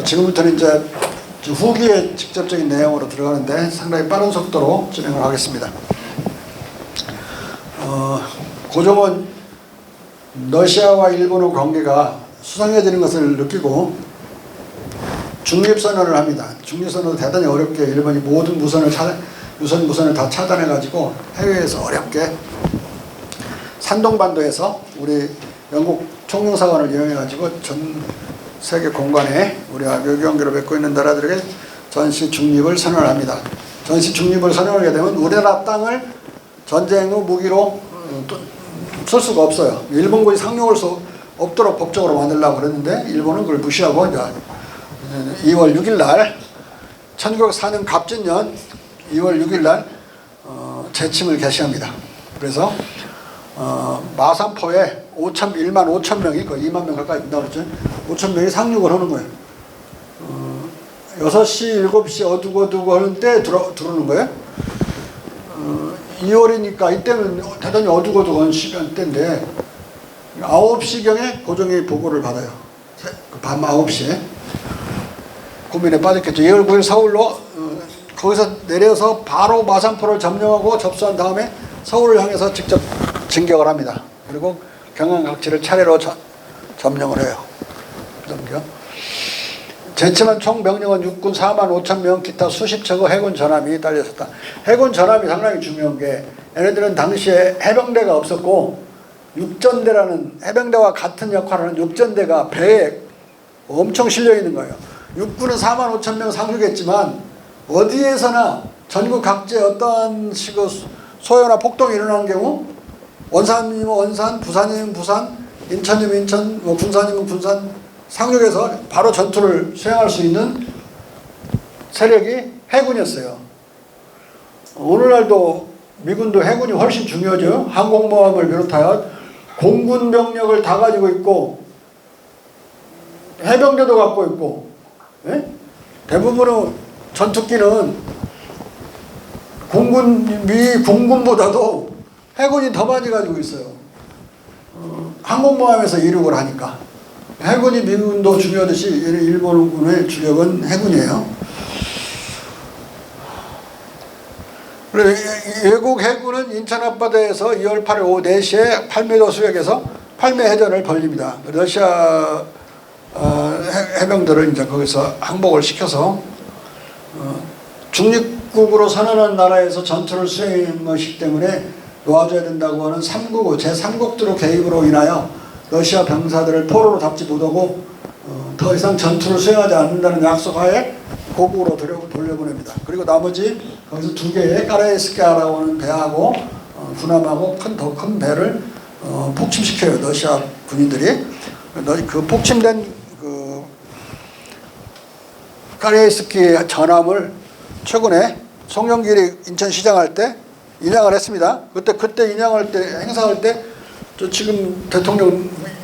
지금부터는 이제 후기의 직접적인 내용으로 들어가는데 상당히 빠른 속도로 진행을 하겠습니다. 고종은 러시아와 일본의 관계가 수상해지는 것을 느끼고 중립선언을 합니다. 중립선언도 대단히 어렵게 일본이 모든 유선 무선을 다 차단해가지고 해외에서 어렵게 산동반도에서 우리 영국 총영사관을 이용해가지고 전 세계 공간에 우리가 외교관계를 맺고 있는 나라들에게 전시 중립을 선언을 합니다. 전시 중립을 선언하게 되면 우리나라 땅을 전쟁의 무기로 쓸 수가 없어요. 일본군이 상용할 수 없도록 법적으로 만들려고 그랬는데 일본은 그걸 무시하고 이제 2월 6일 날 1904년 갑진년 2월 6일 날 재침을 개시합니다. 그래서 마산포에 1만 5천 명이 거의 2만 명 가까이 나오죠. 5천 명이 상륙을 하는 거예요. 6시, 7시 어두고 하는 때 들어오는 거예요. 2월이니까 이때는 대단히 어두고두고한 시간대인데 9시경에 고종이 보고를 받아요. 밤 9시에. 고민에 빠졌겠죠. 2월 9일 서울로 거기서 내려서 바로 마산포를 점령하고 접수한 다음에 서울을 향해서 직접 진격을 합니다. 그리고 경안 각지를 차례로 점령을 해요. 제침한 총 병력은 육군 4만 5천 명, 기타 수십 척의 해군 전함이 딸렸었다. 해군 전함이 상당히 중요한 게 얘네들은 당시에 해병대가 없었고 육전대라는 해병대와 같은 역할을 하는 육전대가 배에 엄청 실려 있는 거예요. 육군은 4만 5천 명 상륙했지만 어디에서나 전국 각지에 어떠한 식의 소요나 폭동이 일어나는 경우 원산이면 원산, 부산이면 부산, 인천이면 인천, 군산이면 군산 상륙해서 바로 전투를 수행할 수 있는 세력이 해군이었어요. 오늘날도 미군도 해군이 훨씬 중요하죠. 항공모함을 비롯하여 공군 병력을 다 가지고 있고 해병대도 갖고 있고, 예? 대부분의 전투기는 미 공군보다도 해군이 더 많이 가지고 있어요. 항공모함에서 이륙을 하니까. 해군이 미군도 중요하듯이 일본군의 주력은 해군이에요. 외국 해군은 인천 앞바다에서 2월 8일 오후 4시에 팔매도 수역에서 팔매 해전을 벌립니다. 러시아 해병들을 이제 거기서 항복을 시켜서 중립국으로 선언한 나라에서 전투를 수행한 것이기 때문에 놓아줘야 된다고 하는 제3국들의 개입으로 인하여 러시아 병사들을 포로로 잡지 못하고 더 이상 전투를 수행하지 않는다는 약속하에 고국으로 돌려보냅니다. 그리고 나머지 거기서 2개의 까라예스키아라고 하는 배하고 군함하고 더 큰 배를 폭침시켜요. 러시아 군인들이. 그 폭침된 그 까라예스키 전함을 최근에 송영길이 인천시장 때 인양을 했습니다. 그때 인양할 때 행사할 때 지금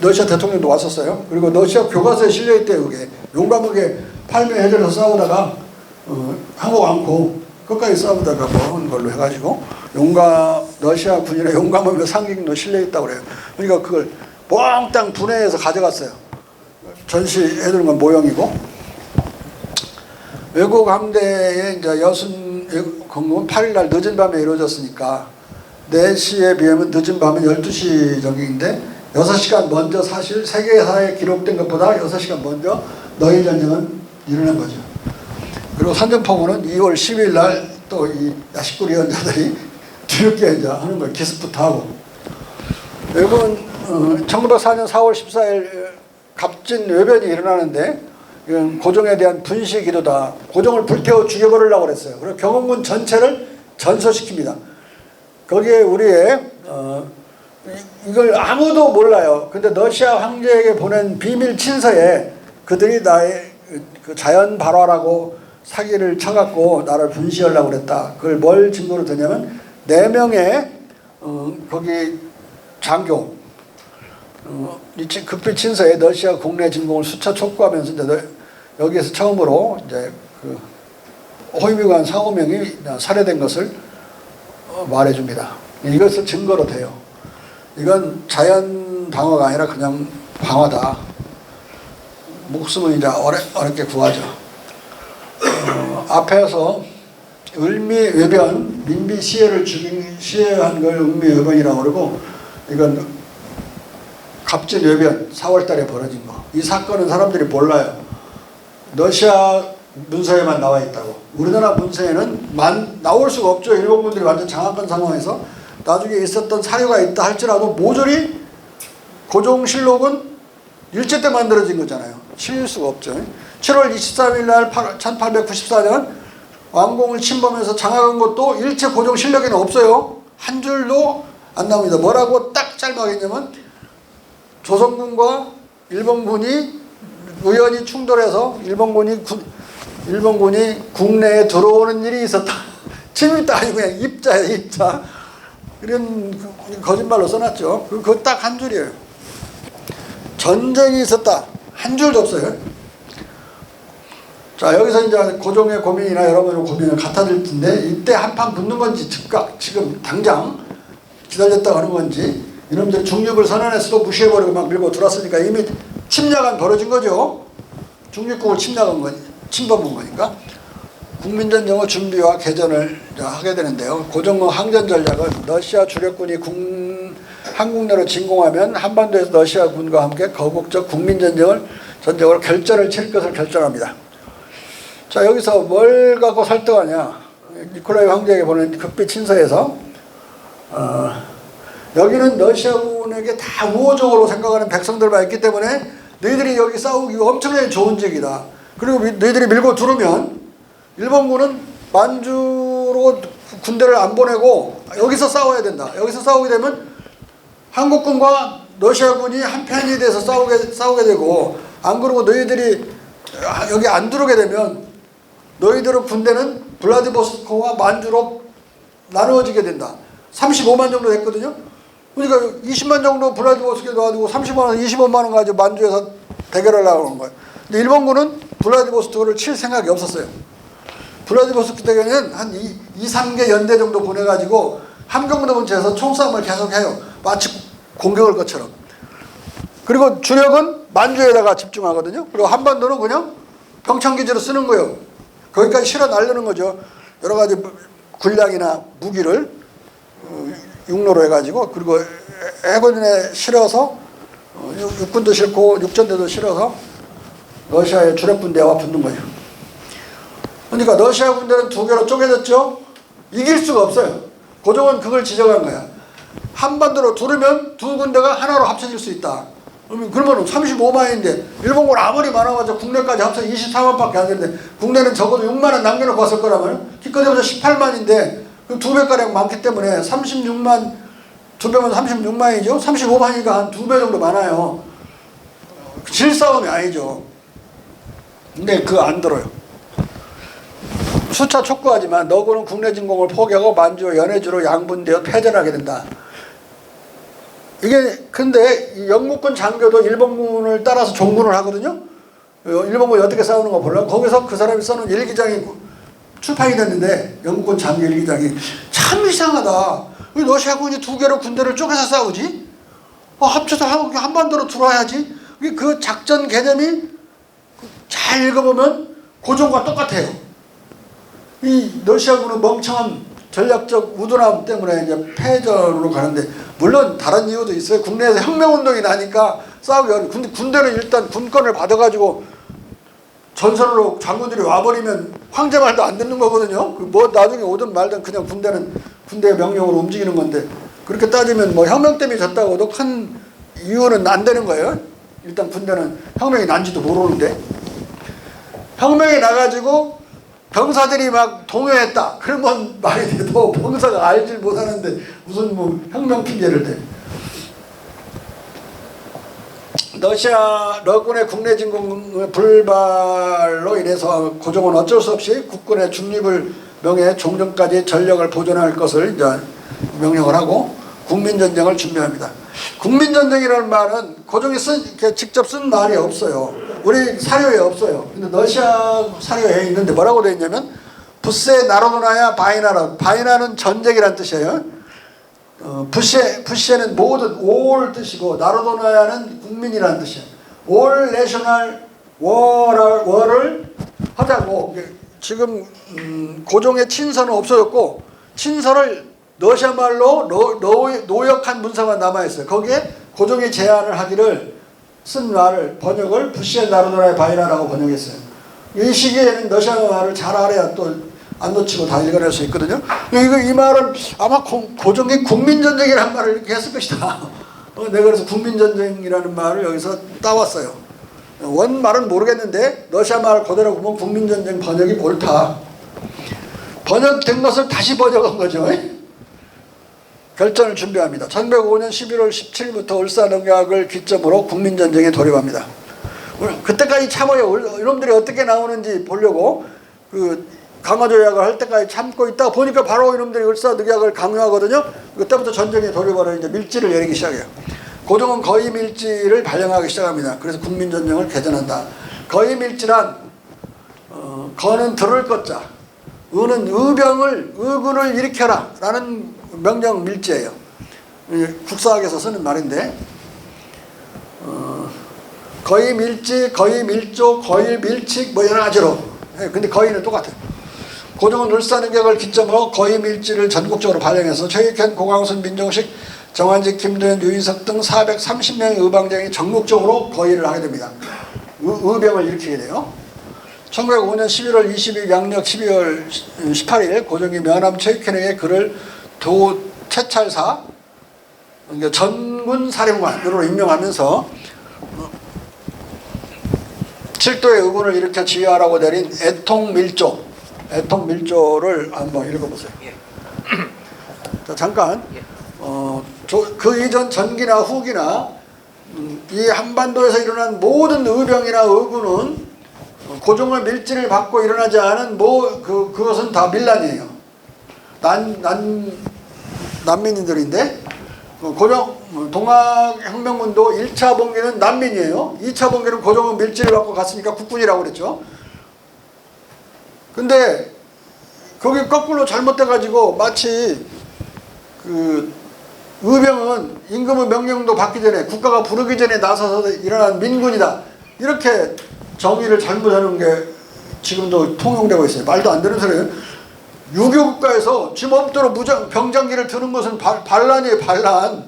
러시아 대통령도 왔었어요. 그리고 러시아 교과서에 실려있대요. 그게 용감하게 팔매 해전에서 싸우다가 항복 않고 끝까지 싸우다가 먹은 걸로 해가지고 러시아 군인의 용감함에 상징도 실려있다고 그래요. 그러니까 그걸 몽땅 분해해서 가져갔어요. 전시해주는 건 모형이고. 외국 함대의 이제 공격은 8일날 늦은 밤에 이루어졌으니까 4시에 비하면 늦은 밤은 12시 정도인데 6시간 먼저 사실 세계사에 기록된 것보다 6시간 먼저 너희 전쟁은 일어난 거죠. 그리고 산전포고는 2월 10일 날 또 이 야식구리 연자들이 뒤늦게 이제 하는 걸 기습부터 하고. 외국은 1904년 4월 14일 갑진 외변이 일어나는데 이건 고종에 대한 분시 기도다. 고종을 불태워 죽여버리려고 그랬어요. 그리고 경원군 전체를 전소시킵니다. 거기에 우리의 이걸 아무도 몰라요. 근데 러시아 황제에게 보낸 비밀 친서에 그들이 나의 그 자연 발화라고 사기를 쳐갖고 나를 분시하려고 그랬다. 그걸 뭘 증거로 드냐면 4명의 거기 장교 극비 친서에 러시아 국내 진공을 수차 촉구하면서 이제 여기에서 처음으로 이제 그 호위무관 4~5명이 살해된 것을 말해줍니다. 이것을 증거로 돼요. 이건 자연 방어가 아니라 그냥 방어다. 목숨은 이제 어렵게 구하죠. 앞에서 을미외변, 민비 시해를 시해한 걸 을미외변이라고 그러고, 이건 갑진외변 4월달에 벌어진 거. 이 사건은 사람들이 몰라요. 러시아 문서에만 나와 있다고. 우리나라 문서에는 나올 수가 없죠. 일본군들이 완전 장악한 상황에서 나중에 있었던 사료가 있다 할지라도 모조리 고종실록은 일제 때 만들어진 거잖아요. 실릴 수가 없죠. 7월 23일 날 1894년 왕궁을 침범해서 장악한 것도 일체 고종실록에는 없어요. 한 줄도 안 나옵니다. 뭐라고 딱 짤막했냐면 조선군과 일본군이 우연히 충돌해서 일본군이 국내에 들어오는 일이 있었다. 침입도 아니고 그냥 입자예요, 입자. 이런 거짓말로 써놨죠. 그거 딱 한 줄이에요. 전쟁이 있었다. 한 줄도 없어요. 자, 여기서 이제 고종의 고민이나 여러분의 고민을 같아질 텐데, 이때 한판 붙는 건지 즉각 지금 당장 기다렸다 하는 건지, 이놈들이 중립을 선언했어도 무시해버리고 막 밀고 들어왔으니까 이미 침략은 벌어진 거죠. 중립국을 침범한 거니까. 국민전쟁의 준비와 개전을 하게 되는데요. 고종의 항전 전략은 러시아 주력군이 한국 내로 진공하면 한반도에서 러시아군과 함께 거국적 국민전쟁을 결전을 칠 것을 결정합니다. 자, 여기서 뭘 갖고 설득하냐. 니콜라이 황제에게 보낸 극비 친서에서 여기는 러시아군에게 다 우호적으로 생각하는 백성들만 있기 때문에 너희들이 여기 싸우기 엄청나게 좋은 지역이다. 그리고 너희들이 밀고 들어오면 일본군은 만주로 군대를 안 보내고 여기서 싸워야 된다. 여기서 싸우게 되면 한국군과 러시아군이 한편이 돼서 싸우게 되고, 안 그러고 너희들이 여기 안 들어오게 되면 너희들의 군대는 블라디보스토크와 만주로 나누어지게 된다. 35만 정도 됐거든요. 그러니까 20만 정도 블라디보스토크에 놔두고 30만 원, 25만 원 가지고 만주에서 대결하려고 하는 거예요. 근데 일본군은 블라디보스토크를 칠 생각이 없었어요. 블라디보스토크 대결은 한 2, 3개 연대 정도 보내가지고 함경도 근처에서 총싸움을 계속해요. 마치 공격을 것처럼. 그리고 주력은 만주에다가 집중하거든요. 그리고 한반도는 그냥 병창기지로 쓰는 거예요. 거기까지 실어 날르는 거죠. 여러 가지 군량이나 무기를 육로로 해가지고, 그리고 해군에 실어서 육군도 실고 육전대도 실어서 러시아의 주력 군대와 붙는 거예요. 그러니까 러시아 군대는 두 개로 쪼개졌죠. 이길 수가 없어요. 고종은 그걸 지적한 거야. 한반도로 두르면 두 군대가 하나로 합쳐질 수 있다. 그러면 35만인데 일본군 아무리 많아봤자 국내까지 합쳐서 24만밖에 안 되는데, 국내는 적어도 6만은 남겨놓고 왔을 거라면 기껏해서 18만인데 그 두 배가량 많기 때문에 36만, 두 배면 36만이죠. 35만이니까 한 두 배 정도 많아요. 질 싸움이 아니죠. 근데 그거 안 들어요. 수차 촉구하지만 너구는 국내 진공을 포기하고 만주와 연해주로 양분되어 패전하게 된다. 이게 근데 영국군 장교도 일본군을 따라서 종군을 하거든요. 일본군이 어떻게 싸우는 거 보려고 거기서 그 사람이 써놓은 일기장이 출판이 됐는데, 영국군 장교 일기장이 참 이상하다. 왜 러시아군이 두 개로 군대를 쪼개서 싸우지? 합쳐서 한반도로 들어와야지. 그 작전 개념이 잘 읽어보면 고종과 똑같아요. 이 러시아군은 멍청한 전략적 우둔함 때문에 이제 패전으로 가는데, 물론 다른 이유도 있어요. 국내에서 혁명운동이 나니까 싸우기 어려워. 근데 군대는 일단 군권을 받아가지고 전선으로 장군들이 와버리면 황제 말도 안 듣는 거거든요. 뭐 나중에 오든 말든 그냥 군대는 군대의 명령으로 움직이는 건데, 그렇게 따지면 뭐 혁명 때문에 졌다고도 큰 이유는 안 되는 거예요. 일단 군대는 혁명이 난지도 모르는데, 혁명이 나가지고 병사들이 막 동요했다 그러면 말이 돼도 병사가 알질 못하는데 무슨 뭐 혁명 핑계를 대. 러군의 국내 진공 불발로 인해서 고종은 어쩔 수 없이 국군의 중립을 명해 종전까지 전력을 보존할 것을 이제 명령을 하고 국민전쟁을 준비합니다. 국민전쟁이라는 말은 고종이 직접 쓴 말이 없어요. 우리 사료에 없어요. 근데 러시아 사료에 있는데 뭐라고 되어 있냐면 부세 나로도나야 바이나라. 바이나는 전쟁이란 뜻이에요. 부세는 모든 올 뜻이고 나로도나야는 국민이라는 뜻이에요. 올 내셔널 월을 하자고. 지금 고종의 친서는 없어졌고 친서를 러시아 말로 노역한 문서만 남아있어요. 거기에 고종이 제안을 하기를 쓴 말을 번역을 부시의 나르노라의 바이라라고 번역했어요. 이 시기에는 러시아 말을 잘 알아야 또 안 놓치고 다 읽어낼 수 있거든요. 이 말은 아마 고종이 국민전쟁이라는 말을 이렇게 했을 것이다. 내가 그래서 국민전쟁이라는 말을 여기서 따왔어요. 원말은 모르겠는데 러시아 말 그대로 보면 국민전쟁 번역이 옳다. 번역된 것을 다시 번역한 거죠. 결전을 준비합니다. 1105년 11월 17일부터 울산응약을 기점으로 국민전쟁에 돌입합니다. 그때까지 참아요. 이놈들이 어떻게 나오는지 보려고 강화조약을 할 때까지 참고 있다가 보니까 바로 이놈들이 울산응약을 강요하거든요. 그때부터 전쟁에 돌입하러 이제 밀지를 내리기 시작해요. 고종은 거의밀지를 발령하기 시작합니다. 그래서 국민전쟁을 개전한다. 거의밀지란 거는 들을 것자, 의는 의군을 일으켜라 라는 명령 밀지예요. 국사학에서 쓰는 말인데 거의밀지, 거의밀조, 거의밀칙 뭐 여러 가지로. 근데 거의는 똑같아요. 고종은 울산응약을 기점으로 거의밀지를 전국적으로 발령해서 최익현, 고광순, 민정식, 정한직, 김도현, 유인석 등 430명의 의방장이 전국적으로 거의를 하게 됩니다. 의병을 일으키게 돼요. 1905년 11월 20일 양력 12월 18일 고종이 면함 최익현에게 그를 도채찰사 그러니까 전군사령관으로 임명하면서 7도의 의군을 일으켜 지휘하라고 내린 애통밀조를 한번 읽어보세요. 자, 잠깐 그 이전 전기나 후기나 이 한반도에서 일어난 모든 의병이나 의군은 고종의 밀지를 받고 일어나지 않은 그것은 다 밀란이에요. 난민들인데 고종 동학혁명군도 1차 봉기는 난민이에요. 2차 봉기는 고종은 밀지를 받고 갔으니까 국군이라고 그랬죠. 근데 거기 거꾸로 잘못돼가지고 마치 의병은 임금의 명령도 받기 전에 국가가 부르기 전에 나서서 일어난 민군이다. 이렇게 정의를 잘못하는 게 지금도 통용되고 있어요. 말도 안 되는 소리예요. 유교 국가에서 지 맘대로 병장기를 드는 것은 반란이에요. 반란.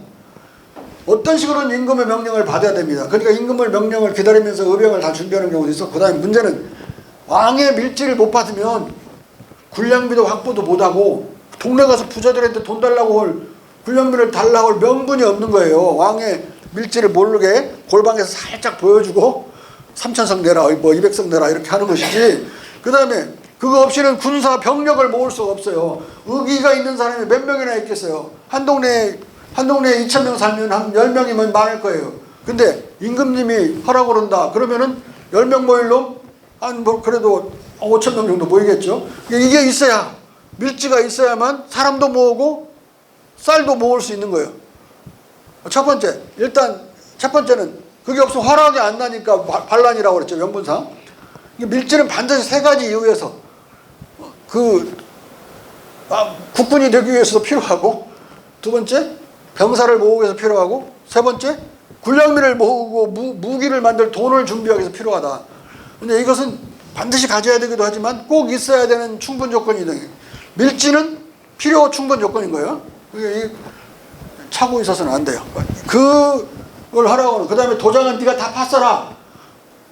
어떤 식으로는 임금의 명령을 받아야 됩니다. 그러니까 임금의 명령을 기다리면서 의병을 다 준비하는 경우도 있어. 그 다음에 문제는 왕의 밀지를 못 받으면 군량비도 확보도 못하고 동네 가서 부자들한테 돈 달라고 할 군량비를 달라고 할 명분이 없는 거예요. 왕의 밀지를 모르게 골방에서 살짝 보여주고 3,000성 내라 뭐 200성 내라 이렇게 하는 것이지. 그 다음에 그거 없이는 군사 병력을 모을 수가 없어요. 의기가 있는 사람이 몇 명이나 있겠어요. 한 동네에 2,000명 살면 한 10명이면 많을 거예요. 근데 임금님이 하라고 그런다 그러면은 10명 모일 놈 한 뭐 그래도 5,000명 정도 모이겠죠. 이게 있어야 밀지가 있어야만 사람도 모으고 쌀도 모을 수 있는 거예요. 첫 번째, 일단 첫 번째는 그게 없으면 허락이 안 나니까 반란이라고 그랬죠. 명분상. 밀지는 반드시 세 가지 이유에서 국군이 되기 위해서도 필요하고, 두 번째 병사를 모으기 위해서 필요하고, 세 번째 군량미를 모으고 무기를 만들 돈을 준비하기 위해서 필요하다. 근데 이것은 반드시 가져야 되기도 하지만 꼭 있어야 되는 충분 조건이 있는 거예요. 밀지는 필요 충분 조건인 거예요. 이게 차고 있어서는 안 돼요. 그걸 하라고 하는. 그 다음에 도장은 네가 다 팠어라.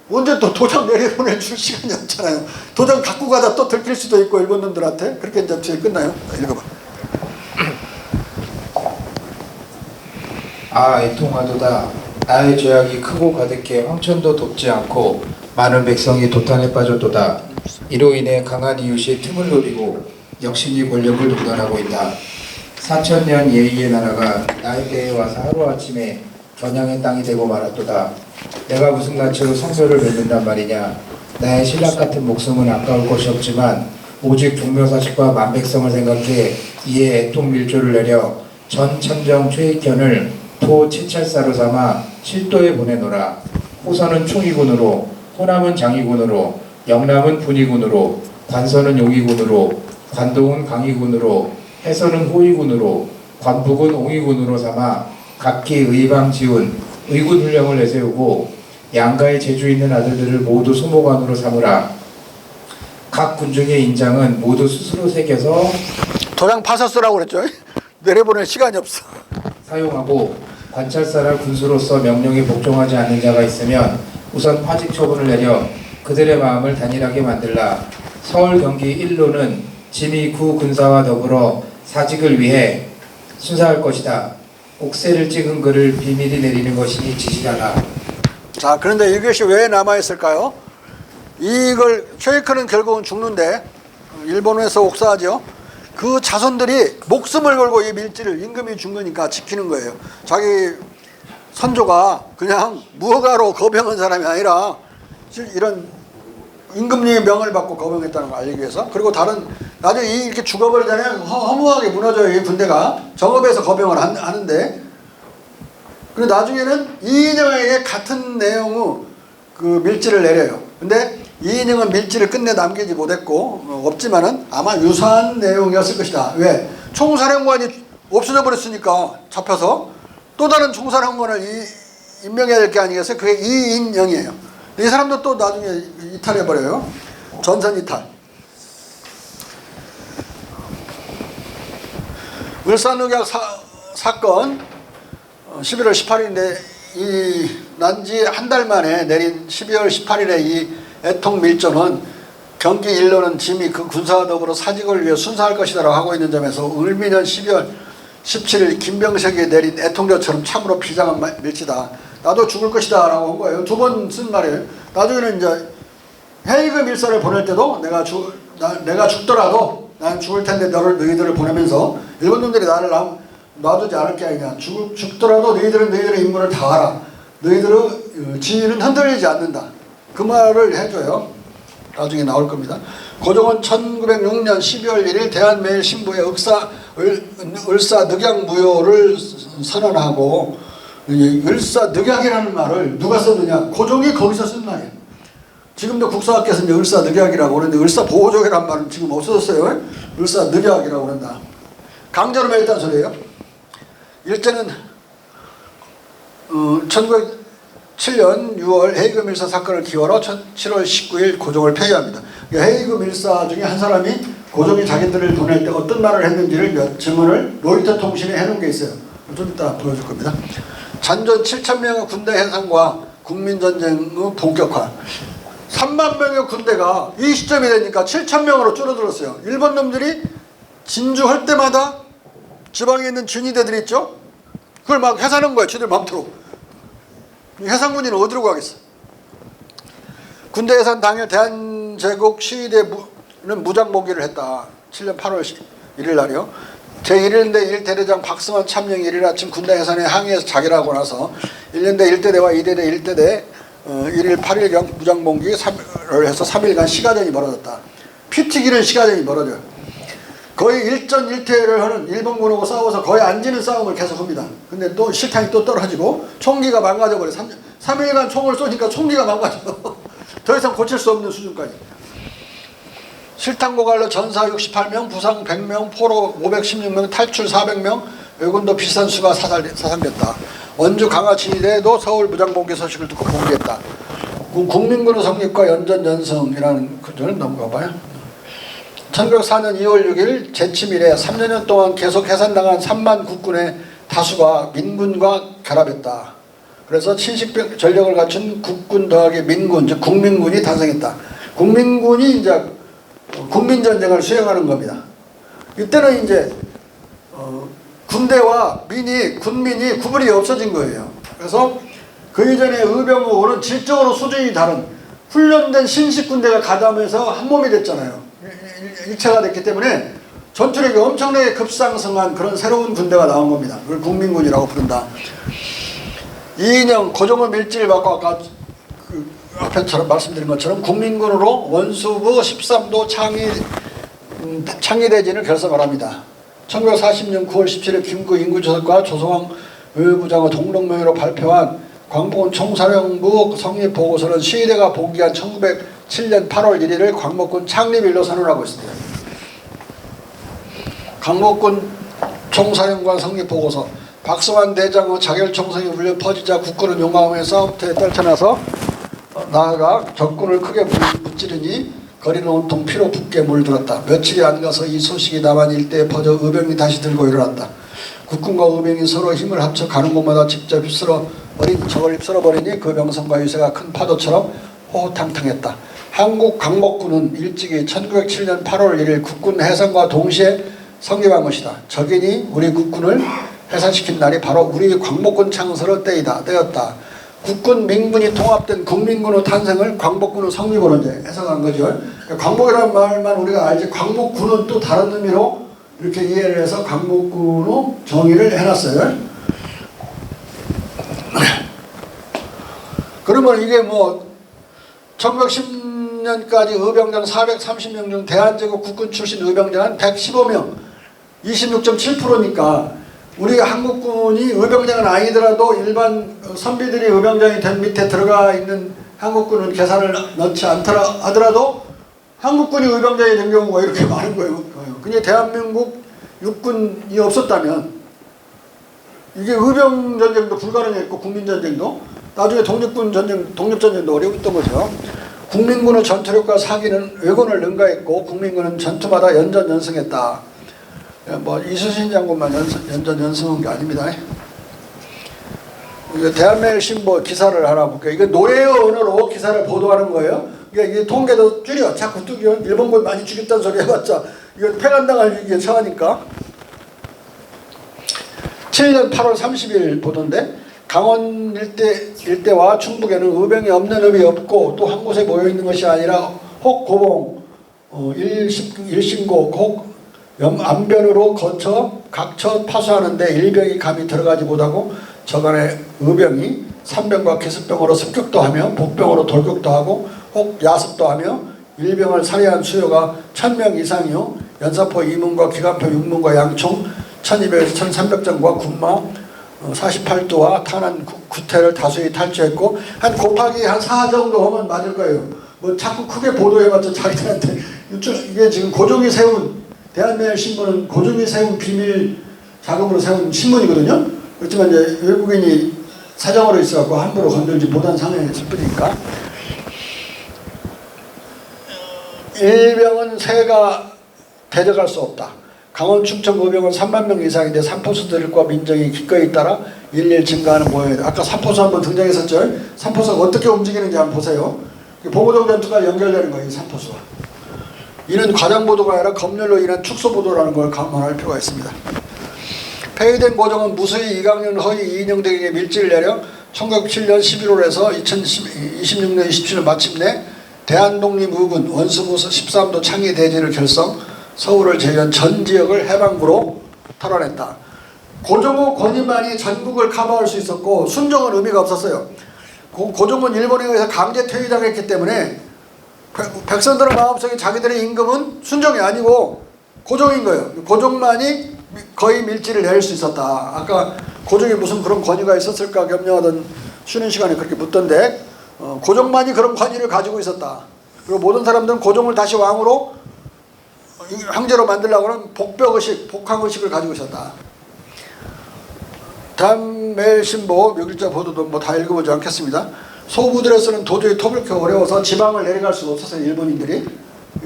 언제 또 도장 내려보내줄 시간이 없잖아요. 도장 갖고 가다 또 들킬 수도 있고 일본 놈들한테. 그렇게 이제 뒤에 끝나요. 읽어봐. 애통하도다. 나의 죄악이 크고 가득해 황천도 돕지 않고 많은 백성이 도탄에 빠졌도다. 이로 인해 강한 이웃이 틈을 노리고 역신이 권력을 독단하고 있다. 4,000년 예의의 나라가 나의 때에 와서 하루아침에 겨냥의 땅이 되고 말았도다. 내가 무슨 낯으로 성별을 맺는단 말이냐. 나의 신락 같은 목숨은 아까울 것이 없지만 오직 종묘사직과 만백성을 생각해 이에 애통밀조를 내려 전 천정 최익현을 도 채찰사로 삼아 7도에 보내노라. 호선은 총이군으로, 호남은 장이군으로, 영남은 분이군으로, 관서는 용이군으로, 관동은 강이군으로, 해서는 호위군으로, 관북은 옹이군으로 삼아 각기 의방 지운 의군 훈령을 내세우고 양가의 재주 있는 아들들을 모두 소모관으로 삼으라. 각 군중의 인장은 모두 스스로 새겨서 도장 파서 쓰라고 그랬죠. 내려보낼 시간이 없어. 사용하고 관찰사라 군수로서 명령에 복종하지 않는 자가 있으면 우선 파직 처분을 내려 그들의 마음을 단일하게 만들라. 서울 경기 1로는 지미 구 군사와 더불어 사직을 위해 순사할 것이다. 옥새를 찍은 글을 비밀히 내리는 것이니 지시하라. 자, 그런데 이것이 왜 남아있을까요? 이걸 쉐이크는 결국은 죽는데 일본에서 옥사하죠. 그 자손들이 목숨을 걸고 이 밀지를 임금이 준 거니까 지키는 거예요. 자기 선조가 그냥 무허가로 거병한 사람이 아니라 이런 임금님의 명을 받고 거병했다는 걸 알리기 위해서. 그리고 다른 나중에 이렇게 죽어버리잖아요. 허무하게 무너져요. 이 군대가 정읍에서 거병을 하는데, 그리고 나중에는 이인영에게 같은 내용의 그 밀지를 내려요. 근데 이인영은 밀지를 끝내 남기지 못했고 없지만은 아마 유사한 내용이었을 것이다. 왜? 총사령관이 없어져 버렸으니까 잡혀서 또 다른 총사령관을 임명해야 될 게 아니겠어요? 그게 이인영이에요. 이 사람도 또 나중에 이탈해 버려요. 전선 이탈. 을사늑약 사건 11월 18일인데 이 난지 한 달 만에 내린 12월 18일에 이 애통 밀전은 경기 일로는 짐이 그 군사와 더불어 사직을 위해 순사할 것이다라고 하고 있는 점에서 을미년 12월 17일 김병석이 내린 애통조처럼 참으로 비장한 밀지다. 나도 죽을 것이다 라고 한 거예요. 두 번 쓴 말이에요. 나중에는 이제 헤이그 밀서를 보낼 때도 내가 죽더라도 난 죽을 텐데 너희들을 보내면서 일본 놈들이 나를 놔두지 않을 게 아니냐. 죽더라도 너희들은 너희들의 임무를 다하라. 너희들의 지위는 흔들리지 않는다. 그 말을 해줘요. 나중에 나올 겁니다. 고종은 1906년 12월 1일 대한매일신부에 을사늑약무효를 선언하고, 을사늑약이라는 말을 누가 썼느냐? 고종이 거기서 쓴 말이에요. 지금도 국사학계에서 이제 을사늑약이라고 그러는데 을사보호족이라는 말은 지금 없어졌어요. 을사늑약이라고 그런다. 강제로 매였다는 소리예요. 일제는 1907년 6월 헤이그 밀사 사건을 기원으로 7월 19일 고종을 폐위합니다. 헤이그 밀사 중에 한 사람이 고종이 자기들을 보낼 때 어떤 말을 했는지를 몇 증언을 로이터 통신에 해놓은 게 있어요. 좀 이따 보여줄 겁니다. 잔존 7,000명의 군대 해상과 국민전쟁의 본격화. 3만 명의 군대가 이 시점이 되니까 7,000명으로 줄어들었어요. 일본 놈들이 진주할 때마다 지방에 있는 준위대들이 있죠. 그걸 막 해산한 거예요. 지들 마음대로. 해상군인은 어디로 가겠어. 군대 해산 당일 대한제국 시위대는 무장봉기를 했다. 7년 8월 1일 날이요. 제1년대 1대대장 박승환 참령이 1일 아침 군대 해산에 항의해서 자결하고 나서 1년대 1대대와 2대대 1대대 1일 8일경 무장봉기를 해서 3일간 시가전이 벌어졌다. 피 튀기는 시가전이 벌어져요. 거의 일전일퇴를 하는 일본군하고 싸워서 거의 안 지는 싸움을 계속합니다. 근데 또 실탄이 또 떨어지고 총기가 망가져버려. 3일간 총을 쏘니까 총기가 망가져. 더 이상 고칠 수 없는 수준까지. 실탄 고갈로 전사 68명, 부상 100명, 포로 516명, 탈출 400명, 외군도 비싼 수가 사상됐다. 원주 강화진위대도 서울 무장봉기 소식을 듣고 봉기했다. 국민군의 성립과 연전연성이라는 글을 넘어가 봐요. 1904년 2월 6일 재침 이래 3년 동안 계속 해산당한 3만 국군의 다수가 민군과 결합했다. 그래서 친식 전력을 갖춘 국군 더하기 민군, 즉 국민군이 탄생했다. 국민군이 이제 국민전쟁을 수행하는 겁니다. 이때는 이제 군대와 군민이 구분이 없어진 거예요. 그래서 그 이전에 의병하고는 질적으로 수준이 다른 훈련된 신식 군대가 가담해서 한 몸이 됐잖아요. 일체가 됐기 때문에 전투력이 엄청나게 급상승한 그런 새로운 군대가 나온 겁니다. 그걸 국민군이라고 부른다. 이인영 고종의 밀지를 받고 아까 앞에처럼 말씀드린 것처럼 국민군으로 원수부 13도 창의대진을 결성을 합니다. 1940년 9월 17일 김구 인구조선과 조성왕 외무부장의 동록명의로 발표한 광복군 총사령부 성립보고서는 시위대가 복귀한 1907년 8월 1일을 광복군 창립일로 선언하고 있습니다. 광복군 총사령관 성립보고서. 박승환 대장의 자결총성이 울려 퍼지자 국군은 용감하게 싸움터에 떨쳐나서 나아가 적군을 크게 무찌르니 거리는 온통 피로 붓게 물들었다. 며칠이 안 가서 이 소식이 남한 일대에 퍼져 의병이 다시 들고 일어났다. 국군과 의병이 서로 힘을 합쳐 가는 곳마다 직접 적을 휩쓸어버리니 그 명성과 유세가 큰 파도처럼 호호탕탕했다. 한국 광복군은 일찍이 1907년 8월 1일 국군 해산과 동시에 성립한 것이다. 적인이 우리 국군을 해산시킨 날이 바로 우리 광복군 창설의 때였다. 국군 민군이 통합된 국민군의 탄생을 광복군의 성립으로 이제 해석한 거죠. 광복이라는 말만 우리가 알지, 광복군은 또 다른 의미로 이렇게 이해를 해서 광복군의 정의를 해놨어요. 그러면 이게 뭐 1910년까지 의병장 430명 중 대한제국 국군 출신 의병장은 115명, 26.7%니까 우리 한국군이 의병장은 아니더라도 일반 선비들이 의병장이 된 밑에 들어가 있는 한국군은 계산을 넣지 않더라 하더라도 한국군이 의병장이 된 경우가 이렇게 많은 거예요. 그냥 대한민국 육군이 없었다면 이게 의병전쟁도 불가능했고 국민전쟁도 나중에 독립전쟁도 어려웠던 거죠. 국민군의 전투력과 사기는 왜군을 능가했고 국민군은 전투마다 연전연승했다. 뭐 이순신 장군만 연전연승한 게 아닙니다. 대한매일신보 기사를 하나 볼게요. 이거 노예의 언어로 기사를 보도하는 거예요. 이게 통계도 줄여. 자꾸 일본군 많이 죽였다는 소리 해봤자 이거 패간당할 위기에 처하니까. 7년 8월 30일 보던데 강원 일대와 충북에는 의병이 없는 읍이 없고 또 한 곳에 모여있는 것이 아니라 혹 고봉, 일신곡, 혹 안변으로 거쳐 각처 파수하는데 일병이 감히 들어가지 못하고 저간에 의병이 산병과 기습병으로 습격도 하며 복병으로 돌격도 하고 혹 야습도 하며 일병을 살해한 수요가 1000명 이상이요 연사포 2문과 기관포 6문과 양총 1200에서 1300정과 군마 48도와 탄환 9태를 다수히 탈취했고 한 곱하기 한 4 정도 하면 맞을 거예요. 뭐 자꾸 크게 보도해봤자 자기들한테 이게 지금 고종이 세운 대한매일신보는 고종이 세운 비밀 자금으로 세운 신문이거든요. 그렇지만 이제 외국인이 사정으로 있어갖고 함부로 건들지 못한 상황이었을 뿐이니까. 일병은 새가 대적할 수 없다. 강원 충청 의병은 3만 명 이상인데 삼포수들과 민정이 기꺼이 따라 일일 증가하는 모양이다. 아까 삼포수 한번 등장했었죠. 삼포수가 어떻게 움직이는지 한번 보세요. 봉오동 전투가 연결되는 거예요. 이 삼포수가. 이는 과장보도가 아니라 검열로 인한 축소보도라는 걸 감안할 필요가 있습니다. 폐위된 고종은 무수히 이강년, 허위, 이인영 등에게 밀지를 내려 1907년 11월에서 2026년 27일 마침내 대한독립의군 원수부 13도 창의대지를 결성, 서울을 제외한 전 지역을 해방구로 탈환했다. 고종의 권위만이 전국을 커버할 수 있었고 순종은 의미가 없었어요. 고종은 일본에 의해서 강제 퇴위당했기 때문에 백성들의 마음속에 자기들의 임금은 순종이 아니고 고종인 거예요. 고종만이 거의 밀지를 내릴 수 있었다. 아까 고종이 무슨 그런 권위가 있었을까 겸려하던 쉬는 시간에 그렇게 묻던데 고종만이 그런 권위를 가지고 있었다. 그리고 모든 사람들은 고종을 다시 왕으로 황제로 만들려고 하는 복벽의식, 복황의식을 가지고 있었다. 대한매일신보 묘길자 보도도 뭐 다 읽어보지 않겠습니다. 소부들에서는 도저히 터블기 어려워서 지방을 내려갈 수가 없었어요. 일본인들이.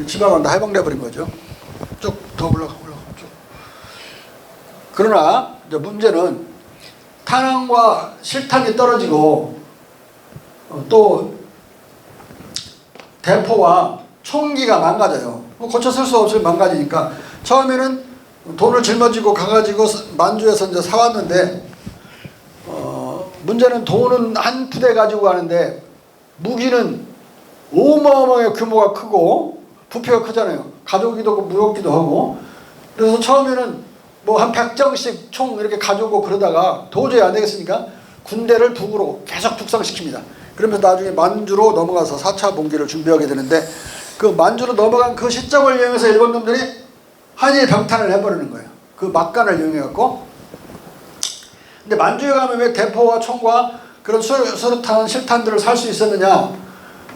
지방은 다 해방돼버린 거죠. 쭉 더 올라가 쭉. 그러나 이제 문제는 탄환과 실탄이 떨어지고 또 대포와 총기가 망가져요. 고쳐 쓸 수 없이 망가지니까 처음에는 돈을 짊어지고 가가지고 만주에서 이제 사왔는데 문제는 돈은 한 푸대 가지고 가는데 무기는 어마어마하게 규모가 크고 부피가 크잖아요. 가져오기도 하고 무겁기도 하고. 그래서 처음에는 뭐 한 100정씩 총 이렇게 가져오고 그러다가 도저히 안 되겠으니까 군대를 북으로 계속 북상시킵니다. 그러면서 나중에 만주로 넘어가서 4차 봉기를 준비하게 되는데 그 만주로 넘어간 그 시점을 이용해서 일본 놈들이 한일 병탄을 해버리는 거예요. 그 막간을 이용해갖고. 근데 만주에 가면 왜 대포와 총과 그런 수류탄, 실탄들을 살 수 있었느냐.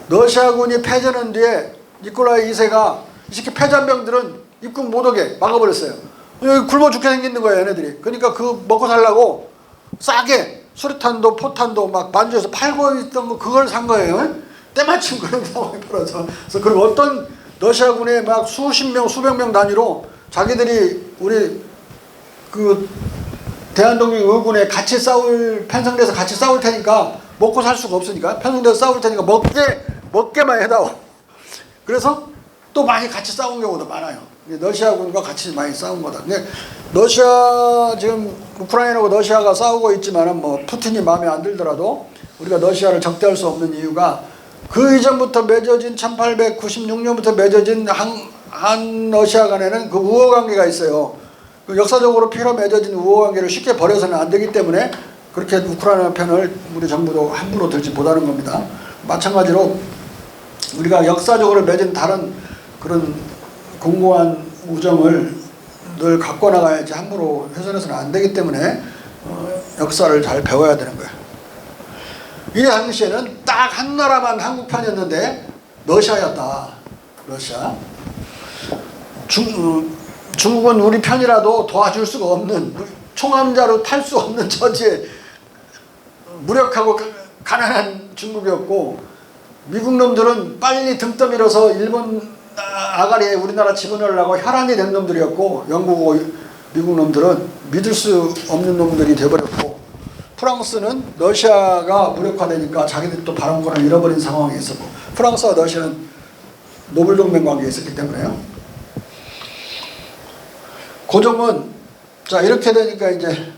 러시아군이 패전한 뒤에 니콜라이 2세가 이 새끼 패잔병들은 입국 못오게 막아버렸어요. 여기 굶어 죽게 생기는 거예요, 얘네들이. 그러니까 그 먹고 살라고 싸게 수류탄도 포탄도 막 만주에서 팔고 있던 거 그걸 산 거예요. 때마침 그런 상황이 벌어져. 그래서 그리고 어떤 러시아군의 막 수십 명, 수백 명 단위로 자기들이 우리 그 대한독립의군에 같이 편성돼서 같이 싸울 테니까 먹고 살 수가 없으니까 편성돼서 싸울 테니까 먹게만 해다오. 그래서 또 많이 같이 싸운 경우도 많아요. 러시아군과 같이 많이 싸운 거다. 근데 러시아 지금 우크라이나하고 러시아가 싸우고 있지만은 뭐 푸틴이 마음에 안 들더라도 우리가 러시아를 적대할 수 없는 이유가 그 이전부터 맺어진 1896년부터 맺어진 한 러시아 간에는 그 우호 관계가 있어요. 그 역사적으로 피로 맺어진 우호 관계를 쉽게 버려서는 안 되기 때문에 그렇게 우크라이나 편을 우리 정부도 함부로 들지 못하는 겁니다. 마찬가지로 우리가 역사적으로 맺은 다른 그런 공고한 우정을 늘 갖고 나가야지 함부로 훼손해서는 안 되기 때문에 역사를 잘 배워야 되는 거예요. 이 당시에는 딱 한 나라만 한국편이었는데 러시아였다. 러시아. 중국은 우리 편이라도 도와줄 수가 없는 총함자로 탈 수 없는 처지에 무력하고 가난한 중국이었고 미국 놈들은 빨리 등 떠밀어서 일본 아가리에 우리나라 집어넣으려고 혈안이 된 놈들이었고 영국하고 미국 놈들은 믿을 수 없는 놈들이 돼버렸고 프랑스는 러시아가 무력화되니까 자기들이 또 발언권을 잃어버린 상황이 있었고 프랑스와 러시아는 노블동맹 관계에 있었기 때문에요. 고종은 자 이렇게 되니까 이제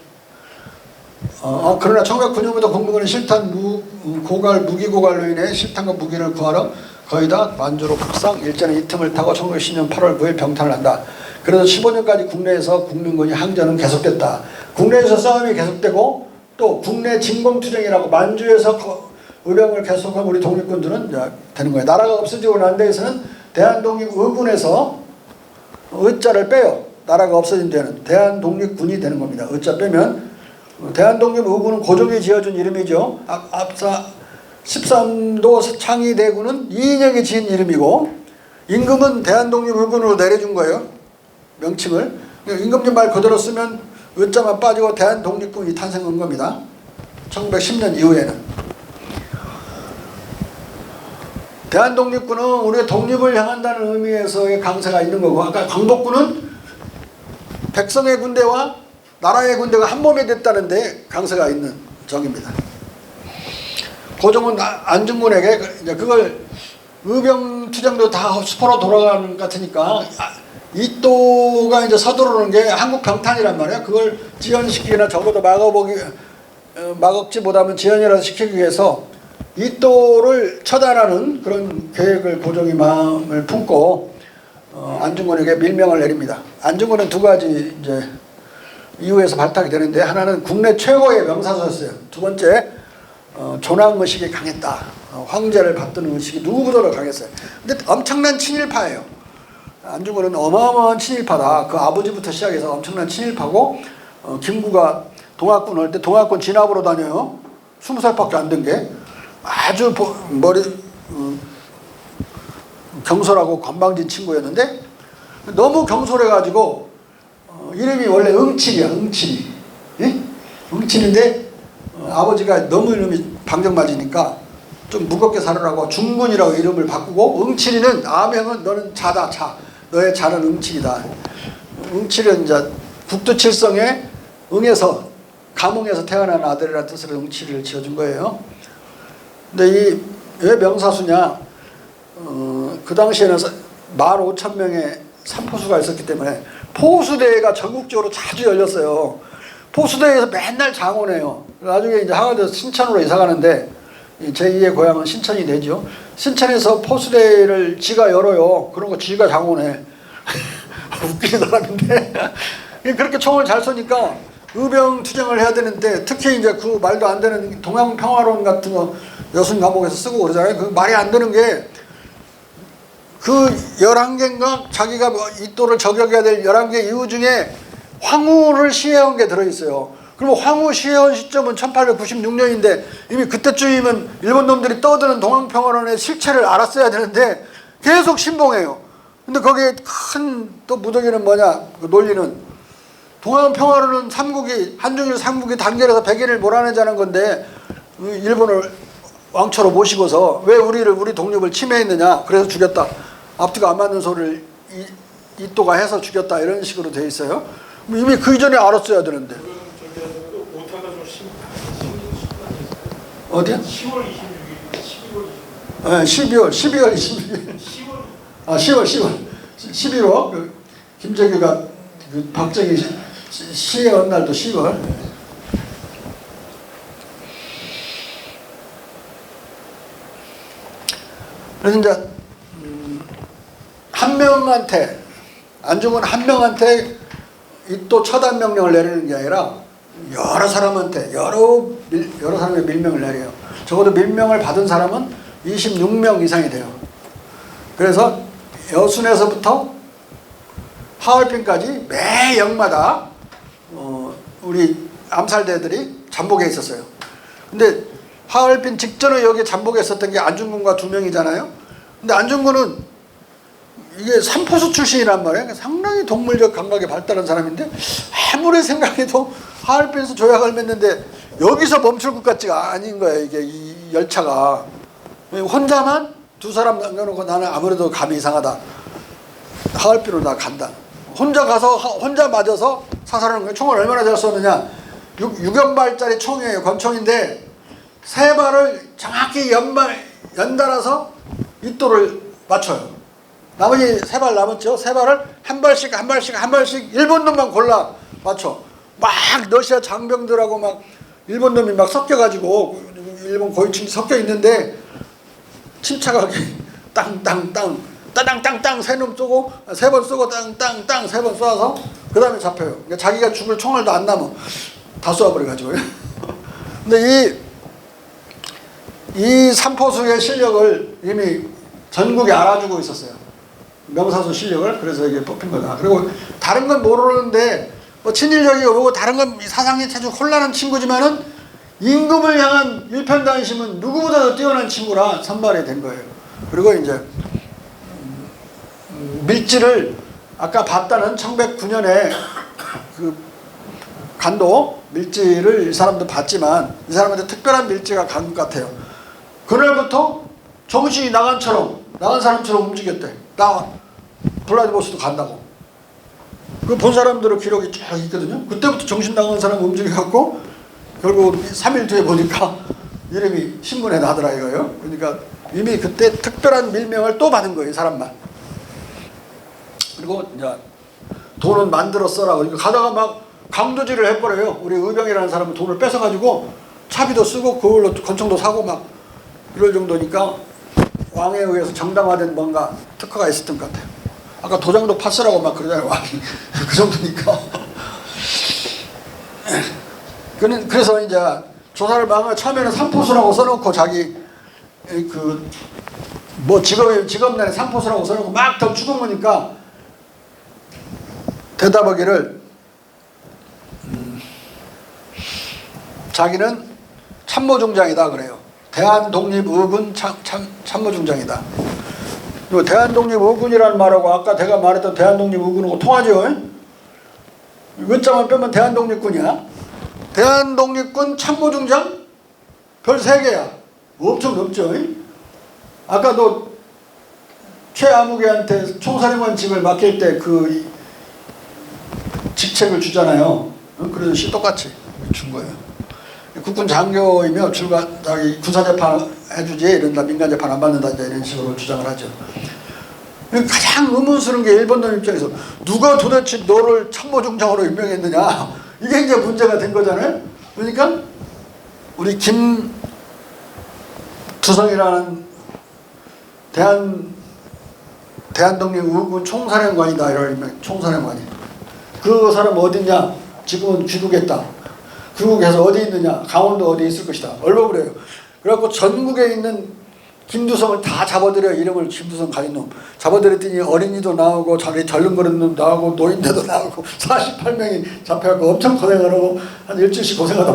그러나 1909년부터 공군은 실탄 무기 고갈로 인해 실탄과 무기를 구하러 거의 다 만주로 북상 일전에 이 틈을 타고 1910년 8월 9일 병탄을 한다. 그래서 15년까지 국내에서 국민군이 항전은 계속됐다. 국내에서 싸움이 계속되고 또 국내 진공투쟁이라고 만주에서 의병을 계속한 우리 독립군들은 되는 거예요. 나라가 없어지고 난 데에서는 대한독립의군에서 의자를 빼요. 나라가 없어진 데는 대한독립군이 되는 겁니다. 의자 빼면 대한독립의군은 고종이 지어준 이름이죠. 앞서 13도 창의대군은 이인영이 지은 이름이고 임금은 대한독립의군으로 내려준 거예요. 명칭을. 임금님 말 그대로 쓰면 의자만 빠지고 대한독립군이 탄생한 겁니다. 1910년 이후에는. 대한독립군은 우리의 독립을 향한다는 의미에서의 강세가 있는 거고 아까 광복군은 백성의 군대와 나라의 군대가 한 몸이 됐다는데 강세가 있는 적입니다. 고종은 안중근에게 이제 그걸 의병투쟁도 다 수포로 돌아가는 것 같으니까 이또가 이제 서두르는 게 한국 병탄이란 말이에요. 그걸 지연시키기나 적어도 막업지 못하면 지연이라도 시키기 위해서 이또를 처단하는 그런 계획을 고종이 마음을 품고 안중근에게 밀명을 내립니다. 안중근은 두 가지 이제 이유에서 발탁이 되는데 하나는 국내 최고의 명사수였어요. 두 번째 존왕 의식이 강했다. 황제를 받드는 의식이 누구보다도 강했어요. 근데 엄청난 친일파예요. 안중근은 어마어마한 친일파다. 그 아버지부터 시작해서 엄청난 친일파고 김구가 동학군 할 때 동학군 진압으로 다녀요. 20살밖에 안 된 게 아주 경솔하고 건방진 친구였는데 너무 경솔해가지고 이름이 원래 응칠이야. 응칠이. 예? 응칠인데 아버지가 너무 이름이 방정맞으니까 좀 무겁게 살으라고 중군이라고 이름을 바꾸고 응칠이는 아명은 너는 자다 자. 너의 자는 응칠이다. 응칠은 이제 국두칠성의 응에서 감흥에서 태어난 아들이라는 뜻으로 응칠이를 지어준 거예요. 근데 이 왜 명사수냐? 그 당시에는 15,000명의 삼포수가 있었기 때문에 포수대회가 전국적으로 자주 열렸어요. 포수대회에서 맨날 장원해요. 나중에 이제 하가돼서 신천으로 이사 가는데 제2의 고향은 신천이 되죠. 신천에서 포수대회를 지가 열어요. 그런 거 지가 장원해. 웃기는 사람인데 그렇게 총을 잘 쏘니까 의병 투쟁을 해야 되는데 특히 이제 그 말도 안 되는 동양평화론 같은 거 여순 감옥에서 쓰고 그러잖아요. 그 말이 안 되는 게 그 11개인가 자기가 이또를 저격해야 될 11개 이유 중에 황후를 시해온 게 들어있어요. 그리고 황후 시해온 시점은 1896년인데 이미 그때쯤이면 일본 놈들이 떠드는 동양평화론의 실체를 알았어야 되는데 계속 신봉해요. 근데 거기에 큰 또 무더기는 뭐냐 그 논리는 동양평화론은 한중일 삼국이 단결해서 백인을 몰아내자는 건데 일본을 왕초로 모시고서 왜 우리 독립을 침해했느냐, 그래서 죽였다, 앞뒤가 안 맞는 소리를 이또가 해서 죽였다, 이런 식으로 돼 있어요. 이미 그 이전에 알았어야 되는데. 어디야? 10월 26일, 12월 26일. 네, 12월 26일. 10월 11호 김정규가 그 박정희 시해한 날도 10월. 그래서 이제 한 명한테, 안중근 한 명한테 이 또 처단 명령을 내리는 게 아니라 여러 사람한테 여러 사람의 밀명을 내려요. 적어도 밀명을 받은 사람은 26명 이상이 돼요. 그래서 여순에서부터 하얼빈까지 매 역마다 우리 암살대들이 잠복해 있었어요. 근데 하얼빈 직전에 여기 잠복해 있었던 게 안중근과 2명이잖아요. 근데 안중근은 이게 삼포수 출신이란 말이에요. 상당히 동물적 감각이 발달한 사람인데 아무리 생각해도 하얼빈에서 조약을 맺는데 여기서 멈출 것 같지가 아닌 거예요. 이게 이 열차가 혼자만 2사람 남겨놓고 나는 아무래도 감이 이상하다, 하얼빈으로 나 간다. 혼자 가서 혼자 맞아서 사살하는 거예요. 총을 얼마나 잘 쏘느냐. 6연발짜리 총이에요. 권총인데 3발을 정확히 연달아서 입도를 맞춰요. 나머지 3발 남았죠. 3발을 한 발씩 일본 놈만 골라 맞춰. 막 러시아 장병들하고 막 일본 놈이 막 섞여가지고 일본 고위층이 섞여 있는데 침착하게 땅땅땅 따당땅땅 3놈 쏘고 3번 쏘고 땅땅땅 3번 쏘아서 그 다음에 잡혀요. 그러니까 자기가 죽을 총알도 안 남아. 다 쏘아버려가지고요. 근데 이 삼포수의 실력을 이미 전국이 알아주고 있었어요. 명사수 실력을. 그래서 이게 뽑힌 거다. 그리고 다른 건 모르는데 뭐 친일적이고 뭐고 다른 건 사상이 아주 혼란한 친구지만은 임금을 향한 일편단심은 누구보다도 뛰어난 친구라 선발이 된 거예요. 그리고 이제 밀지를 아까 봤다는 1109년에 그 간도 밀지를 이 사람도 봤지만 이 사람한테 특별한 밀지가 간 것 같아요. 그날부터 정신이 나간 사람처럼 움직였대. 나 블라디보스토크 간다고. 그 본 사람들의 기록이 쫙 있거든요. 그때부터 정신 나간 사람 움직여갖고 결국 3일 뒤에 보니까 이름이 신문에 나더라 이거예요. 그러니까 이미 그때 특별한 밀명을 또 받은 거예요, 이 사람만. 그리고 이제 돈은 만들어 써라고. 가다가 막 강도질을 해버려요. 우리 의병이라는 사람은 돈을 뺏어가지고 차비도 쓰고 그걸로 권총도 사고 막 이럴 정도니까 왕에 의해서 정당화된 뭔가 특허가 있었던 것 같아요. 아까 도장도 파스라고 막 그러잖아요, 왕이. 그 정도니까. 그래서 이제 조사를 망을 처음에는 삼포수라고 써놓고 자기 뭐 직업 내에 삼포수라고 써놓고 막 더 죽어보니까 대답하기를 자기는 참모중장이다 그래요. 대한독립의군 참모중장이다. 대한독립의군이라는 말하고 아까 제가 말했던 대한독립의군하고 통하죠. 의자만 빼면 대한독립군이야. 대한독립군 참모중장 별 3개야. 엄청 높죠. 아까 너 최아무개한테 총사령관직을 맡길 때 그 직책을 주잖아요. 그래서 똑같이 준 거예요. 국군 장교이며 자기 군사재판 해주지 이런다, 민간재판 안 받는다 이런 식으로 주장을 하죠. 가장 의문스러운 게 일본 놈 입장에서 누가 도대체 너를 참모중장으로 임명했느냐, 이게 이제 문제가 된 거잖아요. 그러니까 우리 김두성이라는 대한독립의군 총사령관이다, 이런 총사령관이. 그 사람 어딨냐? 지금은 귀국에 있다. 귀국해서 어디 있느냐? 강원도 어디 있을 것이다. 얼버무려요. 그래갖고 전국에 있는 김두성을 다 잡아들여. 이름을 김두성 가진 놈 잡아들였더니 어린이도 나오고 자기 절름거리는 놈 나오고 노인네도 나오고 48명이 잡혀갖고 엄청 고생을 하고 한 일주일씩 고생하다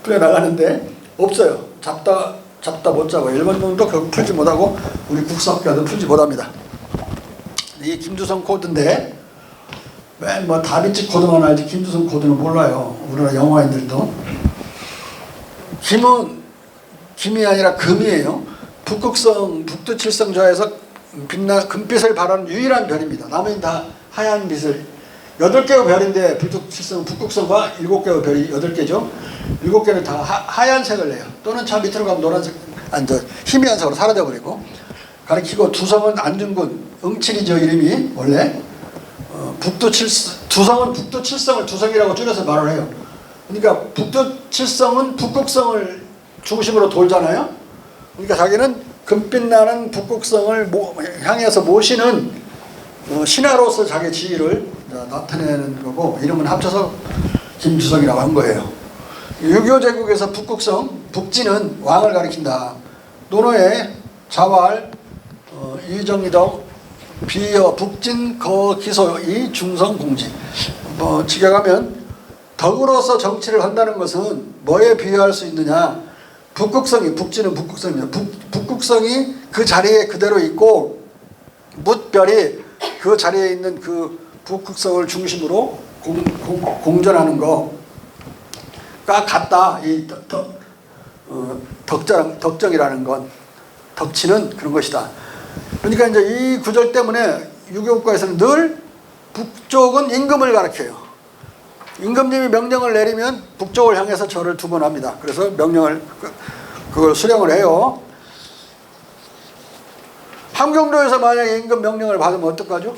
풀려 나가는데 없어요. 잡다 못 잡아. 일본 놈도 결국 풀지 못하고 우리 국사학교도 풀지 못합니다. 이게 김두성 코드인데 뭐 다비치 코드만 알지 김두성 코드는 몰라요. 우리나라 영화인들도. 김이 아니라 금이에요. 북극성 북두칠성좌에서 금빛을 발하는 유일한 별입니다. 나머지는 다 하얀 빛을 8개의 별인데 북두칠성 북극성과 7개의 별이 8개죠. 7개는 다 하얀색을 내요. 또는 저 밑으로 가면 노란색 희미한 색으로 사라져버리고 가리키고 두성은 안중근 응칠이죠. 이름이 원래 두성은 북두칠성을 두성이라고 줄여서 말을 해요. 그러니까 북두칠성은 북극성을 중심으로 돌잖아요. 그러니까 자기는 금빛 나는 북극성을 향해서 모시는 신하로서 자기 지위를 나타내는 거고 이름은 합쳐서 김주성이라고 한 거예요. 유교 제국에서 북극성 북진은 왕을 가리킨다. 논어에 자왈 이정이덕 비여 북진 거기소 이 중성 공지. 직역하면 덕으로서 정치를 한다는 것은 뭐에 비유할 수 있느냐? 북극성이 북진은 북극성입니다. 북극성이 그 자리에 그대로 있고 뭇별이 그 자리에 있는 그 북극성을 중심으로 공전하는 거가 같다. 이 덕정이라는 건 덕치는 그런 것이다. 그러니까 이제 이 구절 때문에 유교국가에서는 늘 북쪽은 임금을 가리켜요. 임금님이 명령을 내리면 북쪽을 향해서 절을 2번 합니다. 그래서 명령을 그걸 수령을 해요. 함경도에서 만약에 임금 명령을 받으면 어떡하죠?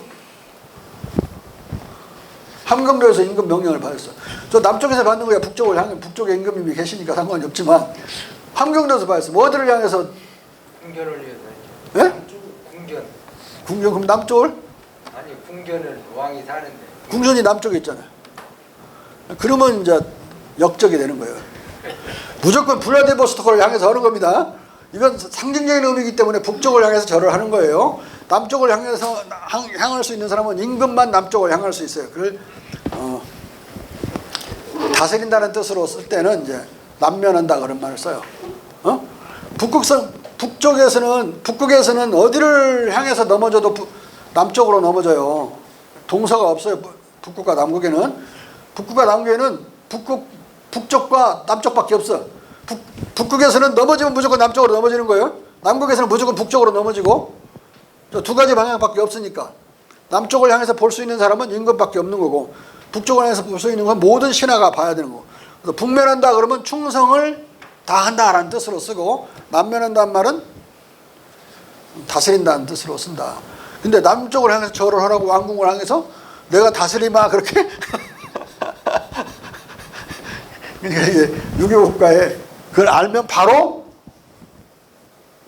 함경도에서 임금 명령을 받았어. 저 남쪽에서 받는 거야. 북쪽을 향해 북쪽에 임금님이 계시니까 상관이 없지만 함경도에서 받았어. 뭐 어디를 향해서? 궁전을 위해서. 예? 궁전. 궁전 그럼 남쪽을? 아니 궁전은 왕이 사는데. 궁전이 남쪽에 있잖아요. 그러면 이제 역적이 되는 거예요. 무조건 블라디보스토크를 향해서 하는 겁니다. 이건 상징적인 의미이기 때문에 북쪽을 향해서 절을 하는 거예요. 남쪽을 향해서 향할 수 있는 사람은 임금만 남쪽을 향할 수 있어요. 그걸 다스린다는 뜻으로 쓸 때는 이제 남면한다 그런 말을 써요. 북극에서는 어디를 향해서 넘어져도 남쪽으로 넘어져요. 동서가 없어요. 북극과 남극에는. 북극과 남극에는 북쪽과 남쪽밖에 없어. 북극에서는 넘어지면 무조건 남쪽으로 넘어지는 거예요. 남극에서는 무조건 북쪽으로 넘어지고 2가지 방향밖에 없으니까 남쪽을 향해서 볼 수 있는 사람은 임금밖에 없는 거고 북쪽을 향해서 볼 수 있는 건 모든 신하가 봐야 되는 거고. 그래서 북면한다 그러면 충성을 다한다라는 뜻으로 쓰고 남면한다는 말은 다스린다는 뜻으로 쓴다. 근데 남쪽을 향해서 절을 하라고 왕궁을 향해서 내가 다스리마 그렇게 그러니까 이게 유교 국가에 그걸 알면 바로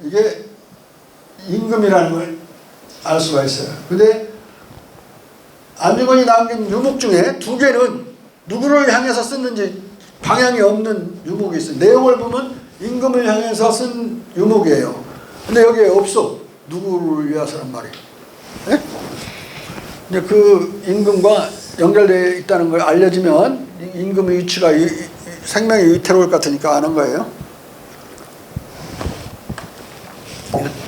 이게 임금이라는 걸 알 수가 있어요. 근데 안중근이 남긴 유목 중에 2개는 누구를 향해서 썼는지 방향이 없는 유목이 있어요. 내용을 보면 임금을 향해서 쓴 유목이에요. 근데 여기에 없어. 누구를 위해서란 말이에요. 네? 이제 그 임금과 연결되어 있다는 걸 알려지면 임금의 위치가 생명이 위태로울 것 같으니까 아는 거예요.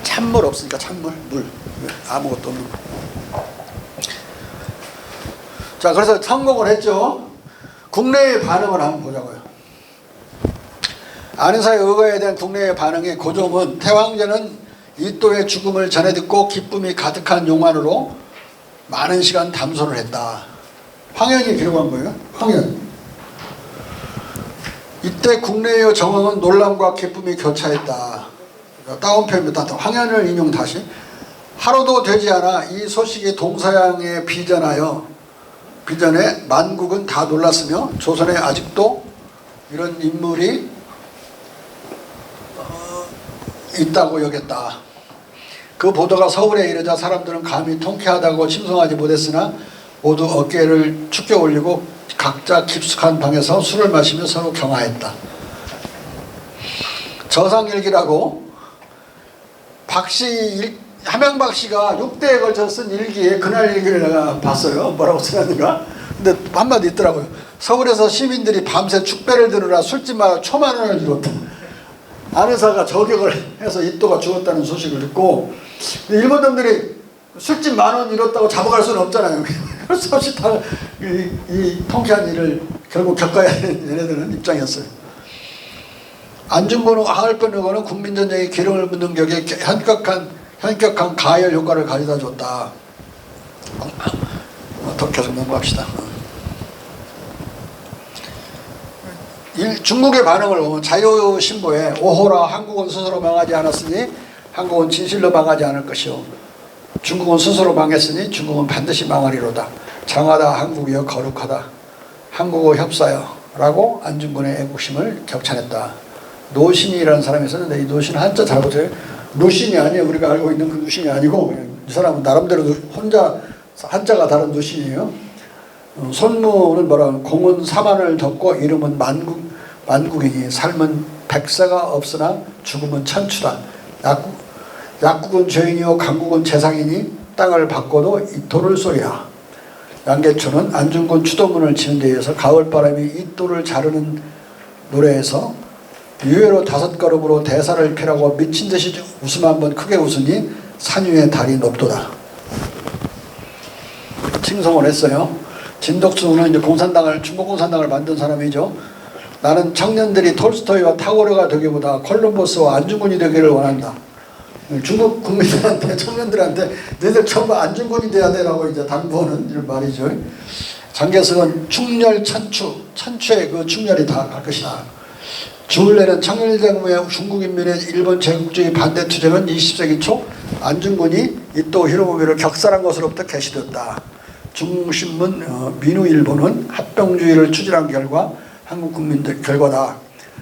찬물 없으니까 찬물, 물 아무것도 없는 거. 자, 그래서 성공을 했죠. 국내의 반응을 한번 보자고요. 안은사의 의거에 대한 국내의 반응의 고종은 태왕제는 이또의 죽음을 전해 듣고 기쁨이 가득한 용안으로 많은 시간 담소를 했다. 황현이 기록한 거예요. 황현. 이때 국내의 정황은 놀람과 기쁨이 교차했다. 다운표입니다. 황현을 인용 다시. 하루도 되지 않아 이 소식이 동서양에 비전해 만국은 다 놀랐으며 조선에 아직도 이런 인물이 있다고 여겼다. 그 보도가 서울에 이르자 사람들은 감히 통쾌하다고 칭송하지 못했으나 모두 어깨를 축겨 올리고 각자 깊숙한 방에서 술을 마시며 서로 경화했다. 저상일기라고 함양박씨가 6대에 걸쳐서 쓴 일기에 그날 일기를 내가 봤어요. 뭐라고 써놨는가? 근데 한마디 있더라고요. 서울에서 시민들이 밤새 축배를 들으라 술집마다 초만원을 잃었다. 안의사가 저격을 해서 이또가 죽었다는 소식을 듣고, 일본 놈들이 술집 10,000원 잃었다고 잡아갈 수는 없잖아요. 그럴 수 없이 다 이 통쾌한 일을 결국 겪어야 하는 얘네들은 입장이었어요. 안중근 항일권 의거는 국민전쟁의 기름을 붓는 격에 현격한 가열 효과를 가져다 줬다. 더 계속 넘어갑시다. 중국의 반응을 보면 자유신보에 오호라 한국은 스스로 망하지 않았으니 한국은 진실로 망하지 않을 것이요 중국은 스스로 망했으니 중국은 반드시 망하리로다. 장하다 한국이여 거룩하다. 한국어 협사여 라고 안중근의 애국심을 격찬했다. 노신이라는 사람이 있었는데 이 노신은 한자 잘 보세요. 노신이 아니에요. 우리가 알고 있는 그 노신이 아니고 이 사람은 나름대로 혼자 한자가 다른 노신이에요. 손무는 뭐라 하면 공은 사만을 덮고 이름은 만국이니 삶은 백세가 없으나 죽음은 천추다. 약국은 죄인이요 강국은 재상이니 땅을 바꿔도 이토를 쏘리라. 양계초는 안중근 추도문을 치는 데 이어서 가을바람이 이토를 자르는 노래에서 유해로 5걸음으로 대사를 피라고 미친듯이 웃음 한번 크게 웃으니 산 위에 달이 높도다. 칭송을 했어요. 진덕수는 이제 중국 공산당을 만든 사람이죠. 나는 청년들이 톨스토이와 타고르가 되기보다 콜럼버스와 안중근이 되기를 원한다. 중국 국민들한테 청년들한테 너희들 전부 안중근이 돼야 되라고 이제 당부하는 이런 말이죠. 장개석은 충렬 천추의 그 충렬이 다 갈 것이다. 주울레는 청일대금의 중국인민의 일본 제국주의 반대 투쟁은 20세기 초 안중근이 이토 히로부미를 격살한 것으로부터 개시되었다. 중국신문 민우일보는 합병주의를 추진한 결과 한국 국민들 결과다.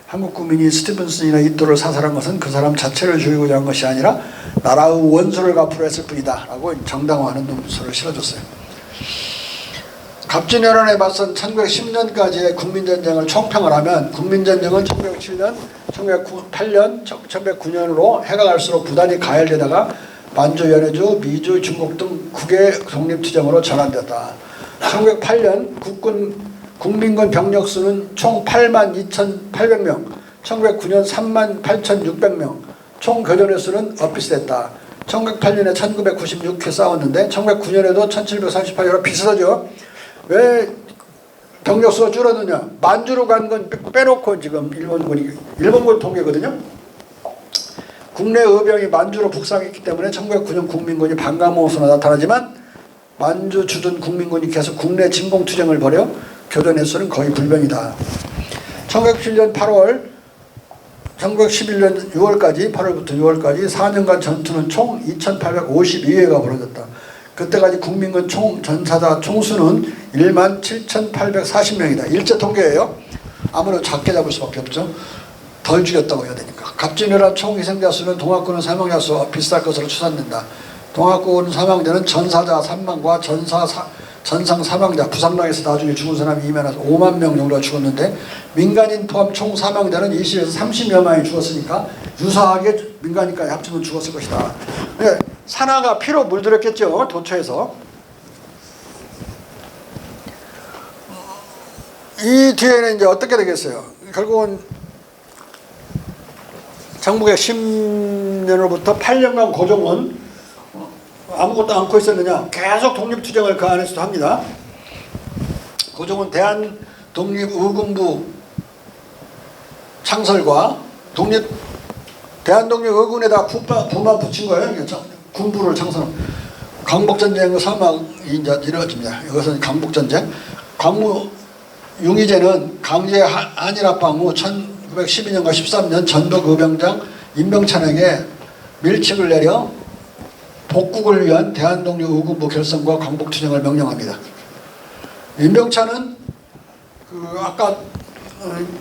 한국 국민이 스티븐슨이나 이토를 사살한 것은 그 사람 자체를 죽이고자 한 것이 아니라 나라의 원수를 갚으려 했을 뿐이다 라고 정당화하는 논설을 실어줬어요. 갑진여론에 맞선 1910년까지의 국민전쟁을 총평을 하면 국민전쟁은 1907년, 1908년, 1909년으로 해가 갈수록 부단히 가열되다가 만주, 연해주, 미주, 중국 등 국외 독립투쟁으로 전환됐다. 1908년 국민군 병력 수는 총 82,800명, 1909년 38,600명, 총 교전의 수는 엇비슷했다. 1908년에 1996회 싸웠는데 1909년에도 1738회로 비슷하죠. 왜 병력 수가 줄어드냐? 만주로 간 건 빼놓고 지금 일본군 통계거든요. 국내 의병이 만주로 북상했기 때문에 1909년 국민군이 반감호수로 나타나지만 만주 주둔 국민군이 계속 국내 진공투쟁을 벌여 교전 횟수는 거의 불변이다. 1907년 8월 1911년 6월까지 8월부터 6월까지 4년간 전투는 총 2,852회가 벌어졌다. 그때까지 국민군 전사자 총수는 17,840명이다. 일제 통계예요. 아무래도 작게 잡을 수밖에 없죠. 덜 죽였다고 해야 되니까. 갑진혈한 총 희생자 수는 동학군은 사망자 수와 비슷할 것으로 추산된다. 동학군 사망자는 전사자 3만과 전상 사망자, 부상당해서 나중에 죽은 사람이 이면해서 5만 명 정도가 죽었는데 민간인 포함 총 사망자는 20에서 30여만이 죽었으니까 유사하게 민간인까지 합치면 죽었을 것이다. 산하가 피로 물들였겠죠. 도처에서. 이 뒤에는 이제 어떻게 되겠어요? 결국은 정부의 10년으로부터 8년간 고종은 아무것도 않고 있었느냐? 계속 독립투쟁을 그 안에서도 합니다. 고종은 대한독립의군부 창설과 대한독립의군에다 부만 붙인 거예요. 군부를 창설. 강복전쟁의 사막이 이제 이루어집니다. 이것은 강복전쟁. 용의제는 강제 한일합방 후 1912년과 13년 전북의병장 임병찬에게 밀칙을 내려 복국을 위한 대한독립의군부 결성과 강복투쟁을 명령합니다. 임병찬은 아까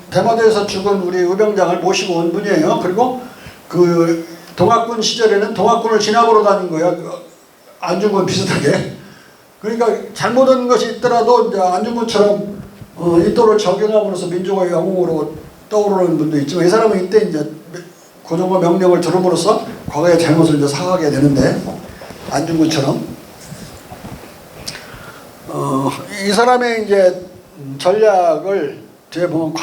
대마도에서 죽은 우리 의병장을 모시고 온 분이에요. 그리고 동학군 시절에는 동학군을 진압으로 다닌 거예요. 안중근 비슷하게. 그러니까 잘못한 것이 있더라도 이제 안중근처럼 이토를 적용함으로써 민족의 영웅으로 떠오르는 분도 있지만 이 사람은 이때 이제 고종의 명령을 들음으로써 과거의 잘못을 이제 사과하게 되는데 안중근처럼 이 사람의 이제 전략을 뒤에 보면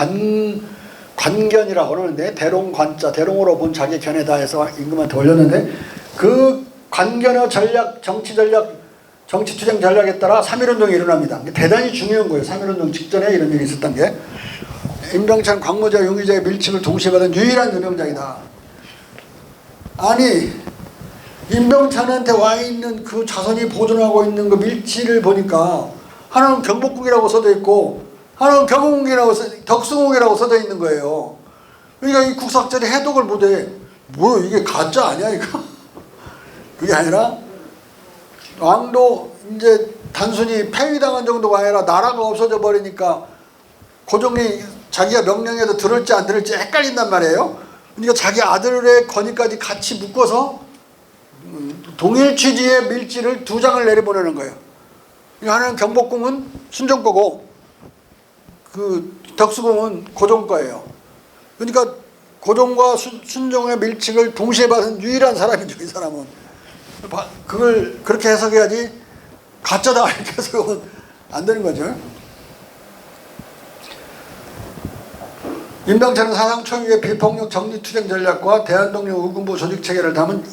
관견이라고 하는데 대롱관자 대롱으로 본 자기 견해다 해서 임금한테 올렸는데 그 관견의 전략 정치투쟁 전략에 따라 3.1운동이 일어납니다. 대단히 중요한 거예요. 3.1운동 직전에 이런 일이 있었던 게 임병찬 광무자 용의자의 밀칙을 동시에 받은 유일한 유병장이다. 아니 임병찬한테 와 있는 그 자손이 보존하고 있는 그 밀치를 보니까 하나는 경복궁이라고 써져 있고 하나는 경운궁이라고 덕숭궁이라고 써져 있는 거예요. 그러니까 이 국사학자들이 해독을 못해. 뭐 이게 가짜 아니야 이거? 그게 아니라 왕도 이제 단순히 폐위당한 정도가 아니라 나라가 없어져 버리니까 고종이 자기가 명령해도 들을지 안 들을지 헷갈린단 말이에요. 그러니까 자기 아들의 건의까지 같이 묶어서 동일 취지의 밀지를 2장을 내려보내는 거예요. 하나는 경복궁은 순종 거고 그 덕수궁은 고종 거예요. 그러니까 고종과 순종의 밀칙을 동시에 받은 유일한 사람이죠. 이 사람은. 그걸 그렇게 해석해야지 가짜다 이렇게 해석은 안 되는 거죠. 임병찬은 사상 초유의 비폭력 정리투쟁 전략과 대한독립 의군부 조직체계를 담은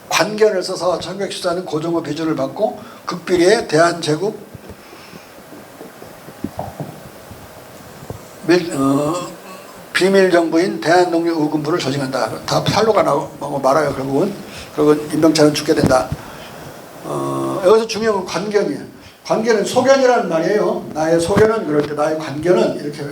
관견을 써서 1914년 고종의 비준을 받고 극비리에 대한제국 비밀정부인 대한독립의군부를 조직한다. 다 살로가 나오고 말아요. 결국은 임병찬은 죽게 된다. 여기서 중요한 건 관견이에요. 관견은 소견이라는 말이에요. 나의 소견은 그럴 때 나의 관견은 이렇게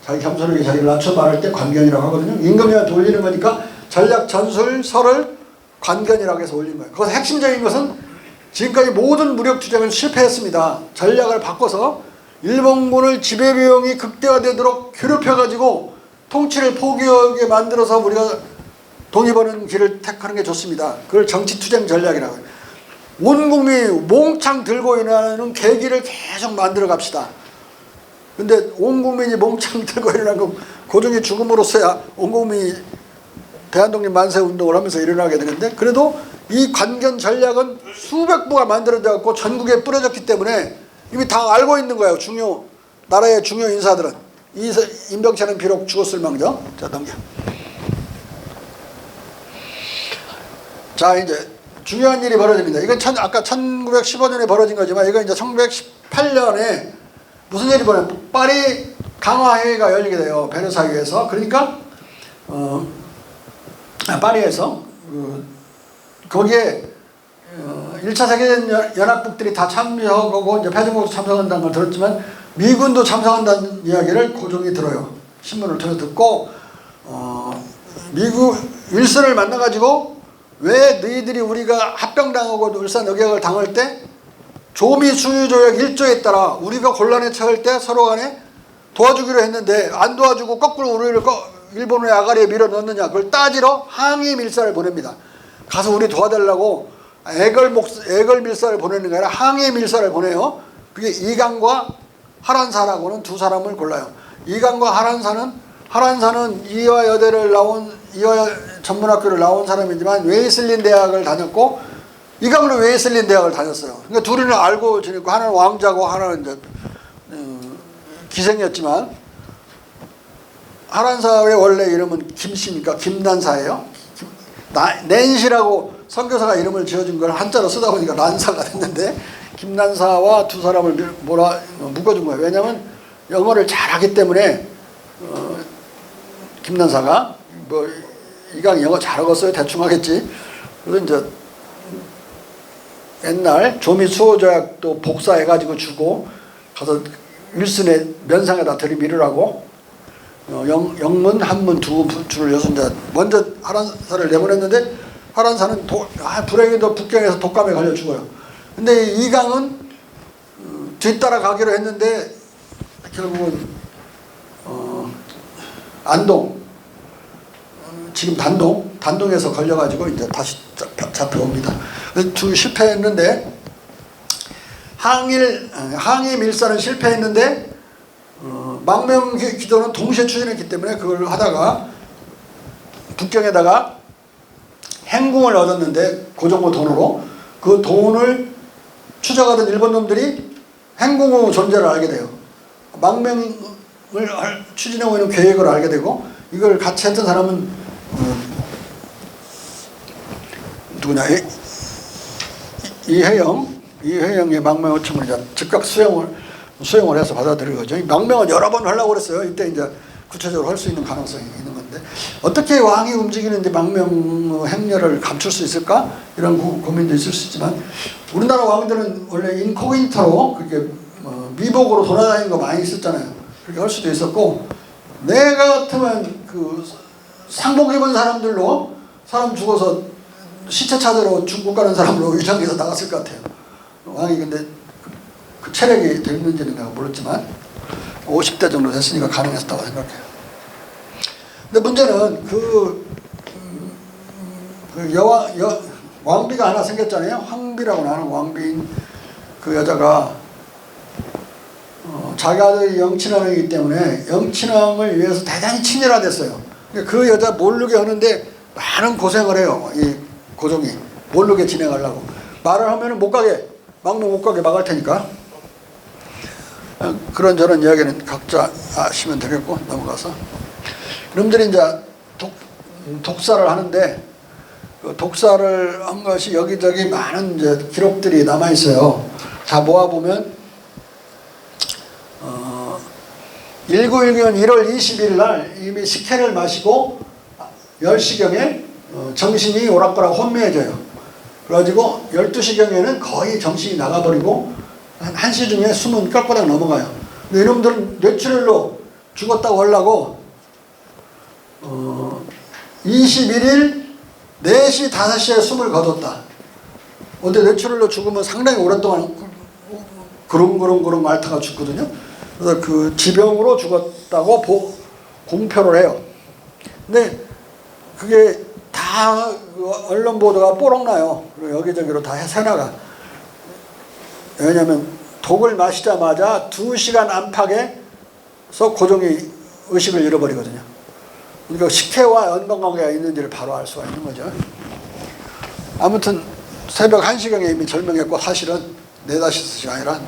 자기 겸손하게 자기를 낮춰 말할 때 관견이라고 하거든요. 임금님한테 올리는 거니까 전략 전술설을 관견이라고 해서 올린 거예요. 거기서 핵심적인 것은 지금까지 모든 무력 투쟁은 실패했습니다. 전략을 바꿔서 일본군을 지배 비용이 극대화되도록 괴롭혀가지고 통치를 포기하게 만들어서 우리가 독립하는 길을 택하는 게 좋습니다. 그걸 정치투쟁 전략이라고 해요. 온 국민이 몽창 들고 일어나는 계기를 계속 만들어 갑시다. 근데 온 국민이 몽창 들고 일어난 건 고종의 죽음으로써야 온 국민이 대한독립 만세 운동을 하면서 일어나게 되는데, 그래도 이 관견 전략은 수백 부가 만들어져 갖고 전국에 뿌려졌기 때문에 이미 다 알고 있는 거예요. 나라의 중요 인사들은. 임병찬은 비록 죽었을 망정. 자, 넘겨. 자, 이제 중요한 일이 벌어집니다. 이건 아까 1915년에 벌어진 거지만 이건 이제 1918년에 무슨 일이 벌어요? 파리 강화회의가 열리게 돼요. 베르사유에서. 그러니까 파리에서 거기에 1차 세계연합국들이 다 참여하고 이제 패전국도 참석한다는 걸 들었지만 미군도 참석한다는 이야기를 고종이 들어요. 신문을 통해서 듣고 미국 윌슨을 만나가지고 왜 너희들이 우리가 합병당하고 울산 의격을 당할 때 조미 수유조약 1조에 따라 우리가 곤란에 처할 때 서로 간에 도와주기로 했는데 안 도와주고 거꾸로 우리를 일본의 아가리에 밀어 넣느냐, 그걸 따지러 항의 밀사를 보냅니다. 가서 우리 도와달라고 애걸 밀사를 보내는 게 아니라 항의 밀사를 보내요. 그게 이강과 하란사라고는 두 사람을 골라요. 이강과 하란사는 이화여대를 나온 이화 전문학교를 나온 사람이지만 웨이슬린 대학을 다녔고 이강은 웨이슬린 대학을 다녔어요. 그러니까 둘이는 알고 지냈고 하나는 왕자고 하나는 이제 기생이었지만 하란사의 원래 이름은 김씨니까 김난사예요. 낸시라고 선교사가 이름을 지어준 걸 한자로 쓰다 보니까 난사가 됐는데 김난사와 두 사람을 묶어준 거예요. 왜냐하면 영어를 잘하기 때문에 김난사가 이강이 영어 잘하겠어요? 대충 하겠지. 그래서 이제 옛날 조미 수호조약도 복사해가지고 주고 가서 윌슨의 면상에다 들이밀으라고 영문, 한문 두 줄을 여서 이제 먼저 하란사를 내보냈는데 하란사는 불행히도 북경에서 독감에 걸려 죽어요. 근데 이강은 뒤따라 가기로 했는데 결국은 안동, 지금 단동에서 걸려가지고 이제 다시 잡혀옵니다. 둘 실패했는데 항의 밀사는 실패했는데 망명기도는 동시에 추진했기 때문에 그걸 하다가 북경에다가 행궁을 얻었는데 고종의 돈으로 그 돈을 추적하던 일본 놈들이 행궁의 존재를 알게 돼요. 망명을 추진하고 있는 계획을 알게 되고 이걸 같이 했던 사람은 누구냐? 이회영의 망명 요청을 즉각 수용을 해서 받아들인 거죠. 망명은 여러 번 하려고 그랬어요. 이때 이제 구체적으로 할 수 있는 가능성이 있는 건데 어떻게 왕이 움직이는데 망명 행렬을 감출 수 있을까? 이런 고민도 있을 수 있지만 우리나라 왕들은 원래 인코그니터로 그렇게 미복으로 돌아다니는 거 많이 있었잖아요. 그렇게 할 수도 있었고 내가 같으면 그 상복 입은 사람들로 사람 죽어서 시체 찾으러 중국 가는 사람으로 위장해서 나갔을 것 같아요. 왕이 근데 그 체력이 됐는지는 내가 모르지만 50대 정도 됐으니까 가능했다고 생각해요. 근데 문제는 왕비가 하나 생겼잖아요. 황비라고 나는 왕비인 그 여자가 자기 아들이 영친왕이기 때문에 영친왕을 위해서 대단히 친일화됐어요. 그 여자 모르게 하는데 많은 고생을 해요. 이 고종이 모르게 진행하려고 말을 하면은 못 가게 막는 못 가게 막을 테니까 그런저런 이야기는 각자 아시면 되겠고 넘어가서 여러분들이 이제 독사를 하는데 그 독사를 한 것이 여기저기 많은 이제 기록들이 남아 있어요. 다 모아 보면 1912년 1월 20일 날 이미 식혜를 마시고 10시경에 정신이 오락가락 혼미해져요. 그래가지고 12시경에는 거의 정신이 나가버리고 한 1시 중에 숨은 꼴꼬닥 넘어가요. 근데 이놈들은 뇌출혈로 죽었다고 하려고 21일 4시 5시에 숨을 거뒀다. 근데 뇌출혈로 죽으면 상당히 오랫동안 그릉그릉 앓다가 죽거든요. 그래서 그 지병으로 죽었다고 공표를 해요. 근데 그게 다 언론 보도가 뽀록나요. 그리고 여기저기로 다 새나가. 왜냐하면 독을 마시자마자 2시간 안팎에서 고종이 의식을 잃어버리거든요. 그러니까 식혜와 연관관계가 있는지를 바로 알 수가 있는 거죠. 아무튼 새벽 1시경에 이미 절명했고 사실은 4-5시가 아니라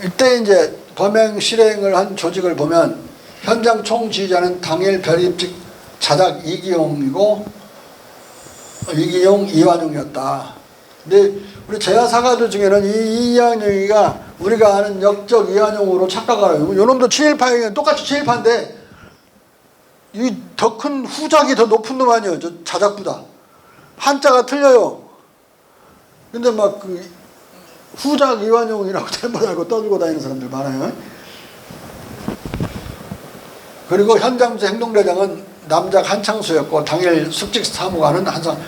이때 이제 범행 실행을 한 조직을 보면 현장 총지휘자는 당일 별입직 자작 이기용, 이완용이었다. 근데 우리 제야사가들 중에는 이 이완용이가 우리가 아는 역적 이완용으로 착각하라고. 요놈도 친일파에게 똑같이 친일파인데 이 더 큰 후작이 더 높은 놈 아니에요. 저 자작보다. 한자가 틀려요. 근데 막 그 후작 이완용이라고 잘못 알고 떠들고 다니는 사람들 많아요. 그리고 현장수 행동대장은 남작 한창수였고 당일 숙직 사무관은 한상.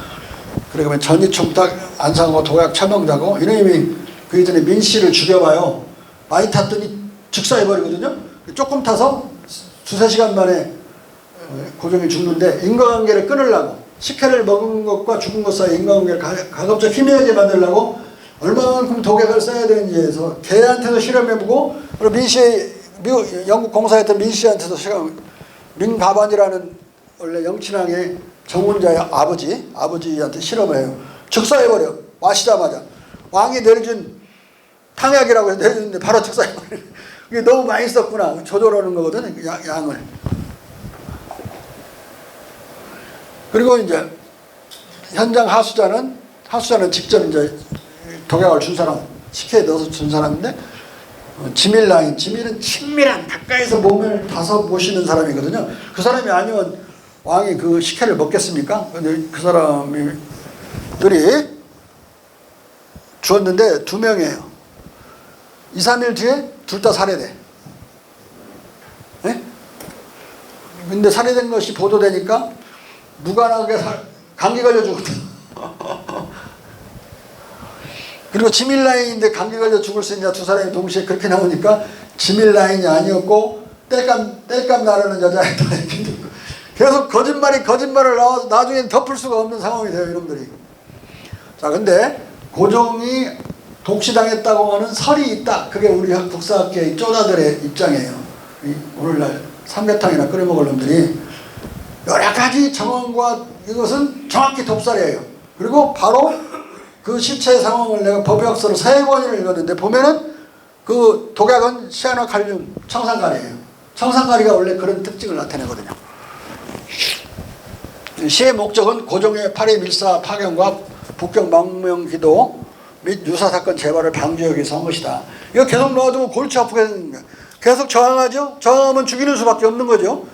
그러면 전이총탁 안상호 도약 차명자고 이놈이 그 이전에 민씨를 죽여봐요. 많이 탔더니 즉사해버리거든요. 조금 타서 2-3시간 만에 고종이 죽는데 인과관계를 끊으려고 식혜를 먹은 것과 죽은 것 사이 인과관계를 가급적 희미하게 만들려고 얼마만큼 독약을 써야 되는지 해서 걔한테도 실험해보고 그리고 영국 공사했던 민씨한테도 실험. 민가반이라는 원래 영친왕의 정훈자의 아버지한테 실험을 해요. 즉사해버려. 마시자마자. 왕이 내려준 탕약이라고 해서 내려주는데 바로 즉사해버려. 이게 너무 많이 썼구나. 조절하는 거거든, 양을. 그리고 이제 현장 하수자는 직접 이제 독약을 준 사람, 식혜에 넣어서 준 사람인데, 지밀라인. 지밀은 친밀한, 가까이서 몸을 봐서 모시는 사람이거든요. 그 사람이 아니면 왕이 그 식혜를 먹겠습니까? 근데 그 사람들이 주었는데 2명이에요. 2-3일 뒤에 둘 다 살해돼. 네? 근데 살해된 것이 보도되니까 무관하게 감기 걸려 죽었다. 그리고 지밀라인인데 감기 걸려 죽을 수 있냐 두 사람이 동시에 그렇게 나오니까 지밀라인이 아니었고 땔감 나르는 여자였다. 계속 거짓말을 나와서 나중엔 덮을 수가 없는 상황이 돼요, 이놈들이. 자, 근데 고종이 독시당했다고 하는 설이 있다. 그게 우리 국사학계의 쪼다들의 입장이에요. 오늘날 삼계탕이나 끓여 먹을 놈들이 여러 가지 정황과 이것은 정확히 독살이에요. 그리고 바로 그 시체 상황을 내가 법의학서로 3권을 읽었는데 보면은 그 독약은 시아노칼륨 청산가리예요. 청산가리가 원래 그런 특징을 나타내거든요. 시의 목적은 고종의 파리 밀사 파견과 북경 망명 기도 및 유사사건 재발을 방지하기 위해서 한 것이다. 이거 계속 넣어두면 골치 아프게 되는 거야. 계속 저항하죠. 저항하면 죽이는 수밖에 없는 거죠.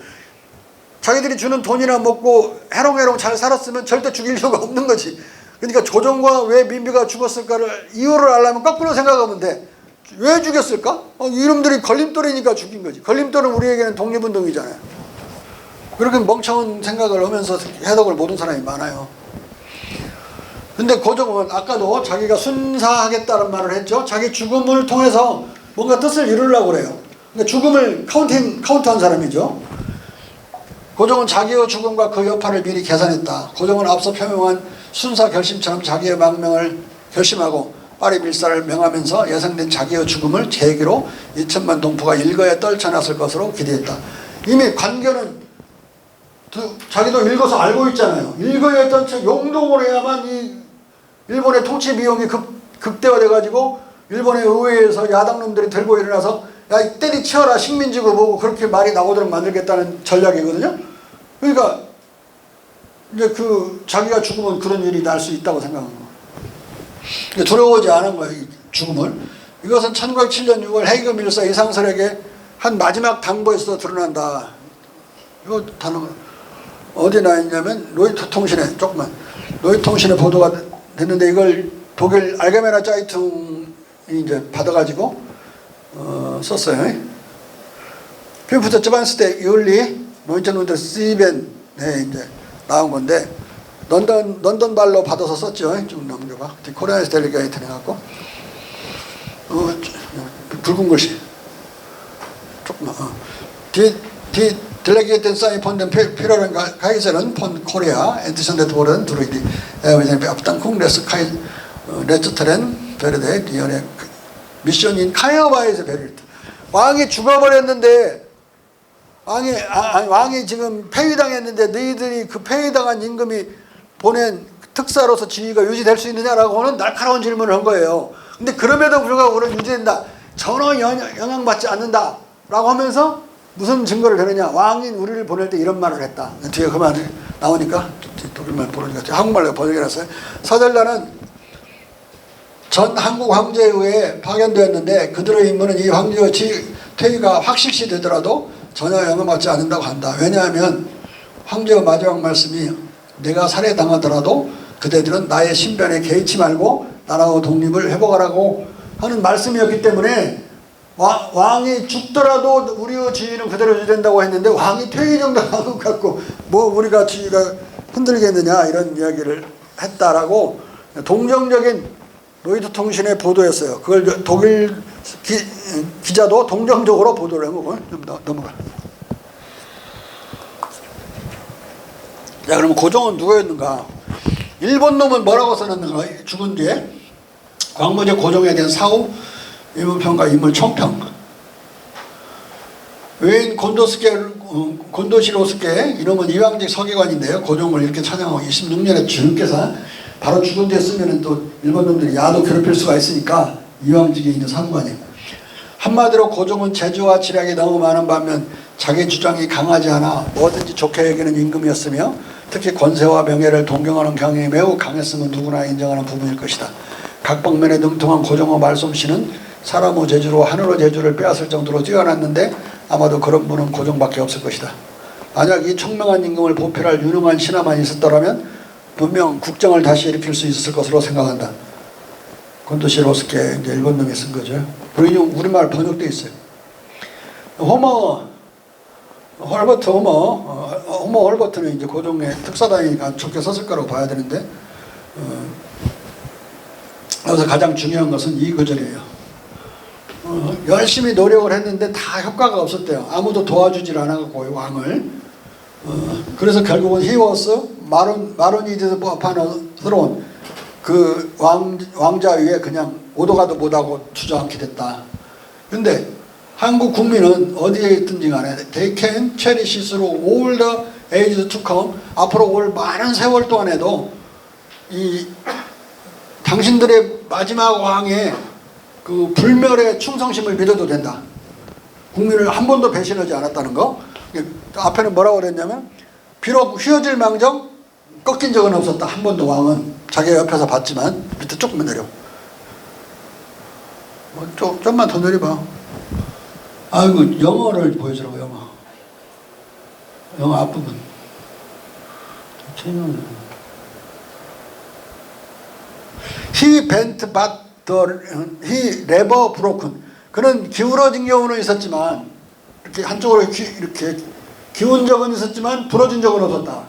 자기들이 주는 돈이나 먹고 해롱해롱 잘 살았으면 절대 죽일 이유가 없는 거지. 그러니까 조정과 왜 민비가 죽었을까를 이유를 알려면 거꾸로 생각하면 돼. 왜 죽였을까? 이놈들이 걸림돌이니까 죽인 거지. 걸림돌은 우리에게는 독립운동이잖아요. 그렇게 멍청한 생각을 하면서 해석을 못한 사람이 많아요. 근데 고종은 아까도 자기가 순사하겠다는 말을 했죠. 자기 죽음을 통해서 뭔가 뜻을 이루려고 그래요. 그러니까 죽음을 카운트한 사람이죠. 고종은 자기의 죽음과 그 여파를 미리 계산했다. 고종은 앞서 표명한 순사 결심처럼 자기의 망명을 결심하고 파리 밀사를 명하면서 예상된 자기의 죽음을 계기로 2천만 동포가 일거에 떨쳐놨을 것으로 기대했다. 이미 관계는 자기도 읽어서 알고 있잖아요. 일거에 떨쳐 용동을 해야만 이 일본의 통치 비용이 극대화돼가지고 일본의 의회에서 야당놈들이 들고 일어나서 야 때리치워라 식민지고 뭐고 그렇게 말이 나오도록 만들겠다는 전략이거든요. 그러니까 이제 자기가 죽으면 그런 일이 날 수 있다고 생각하는 거예요. 두려워하지 않은 거예요. 이 죽음을. 이것은 1907년 6월 헤이그 밀사 이상설에게 한 마지막 당부에서 드러난다. 이거 단어가 어디 나 있냐면 로이터 통신에 로이터 통신에 보도가 됐는데 이걸 독일 알게메나 짜이퉁이 이제 받아가지고 썼어요. 필프터 쩌반스테 이울리 노인천운데 시벤에 이제 나온 건데 런던 발로 받아서 썼죠. 좀 넘겨봐. 코리아에서 델리게이트 해갖고 붉은 글씨 조금만 Delegaten sein von den Führern Kaisern von Korea, entsendet wurden durch die Beabdankung des Letzteren werde ihre Mission in keiner Weise beirrt. 왕이 죽어버렸는데 왕이 지금 폐위당했는데 너희들이 그 폐위당한 임금이 보낸 특사로서 지위가 유지될 수 있느냐라고는 날카로운 질문을 한 거예요. 근데 그럼에도 불구하고 그는 유지된다. 전혀 영향받지 않는다. 라고 하면서 무슨 증거를 대느냐. 왕인 우리를 보낼 때 이런 말을 했다. 뒤에 그 말이 나오니까 독일말 보니까 한국말로 번역해놨어요. 사절단은 전 한국 황제에 의해 파견되었는데 그들의 임무는 이 황제의 퇴위가 확실시 되더라도 전혀 영향받지 않는다고 한다. 왜냐하면 황제의 마지막 말씀이 내가 살해당하더라도 그대들은 나의 신변에 개의치 말고 나라의 독립을 회복하라고 하는 말씀이었기 때문에 왕이 죽더라도 우리의 지위는 그대로 유지된다고 했는데 왕이 퇴위 정도 한 것 같고 뭐 우리가 지위가 흔들겠느냐 이런 이야기를 했다라고 동정적인 로이터 통신의 보도였어요. 그걸 독일 기자도 동정적으로 보도를 한 거고. 좀 넘어가. 자, 그러면 고종은 누구였는가? 일본 놈은 뭐라고 써놨는가? 죽은 뒤에 광무제 고종에 대한 사후 인물평가 인물총평. 외인 곤도시로스케 이놈은 이왕직 서기관인데요. 고종을 이렇게 찬양하고 26년에 주께서 바로 죽은 뒤에 쓰면은 또 일본 놈들이 야도 괴롭힐 수가 있으니까 이왕직에 있는 사무관이에요. 한마디로 고종은 재주와 지략이 너무 많은 반면 자기 주장이 강하지 않아 뭐든지 좋게 여기는 임금이었으며 특히 권세와 명예를 동경하는 경향이 매우 강했음은 누구나 인정하는 부분일 것이다. 각 방면에 능통한 고종의 말솜씨는 사람의 재주로 하늘의 재주를 빼앗을 정도로 뛰어났는데 아마도 그런 분은 고종밖에 없을 것이다. 만약 이 청명한 임금을 보필할 유능한 신하만 있었더라면 분명 국정을 다시 일으킬 수 있었을 것으로 생각한다. 곤도시로스케 이제 일본 놈이 쓴 거죠. 우리말 번역돼 있어요. 헐버트 호머 헐버트는 이제 고종의 특사단이니까 좋게 썼을 거라고 봐야 되는데 여기서 가장 중요한 것은 이 구절이에요. 열심히 노력을 했는데 다 효과가 없었대요. 아무도 도와주질 않아갖고 왕을. 그래서 결국은 히워스 마로니드 파노스러운 그 왕자 위에 그냥 오도가도 못하고 주저앉게 됐다. 근데 한국 국민은 어디에 있든지 간에 they can cherish through all the ages to come. 앞으로 올 많은 세월 동안에도 이 당신들의 마지막 왕의 그 불멸의 충성심을 믿어도 된다. 국민을 한 번도 배신하지 않았다는 거. 앞에는 뭐라고 그랬냐면 비록 휘어질 망정 꺾인 적은 없었다. 한 번도 왕은 자기 옆에서 봤지만 밑에 조금만 내려. 좀만 더 내려봐. 아이고 영어를 보여주라고 영어 앞부분. He bent but he never broken. 그는 기울어진 경우는 있었지만 이렇게 한쪽으로 이렇게 기운 적은 있었지만 부러진 적은 없었다.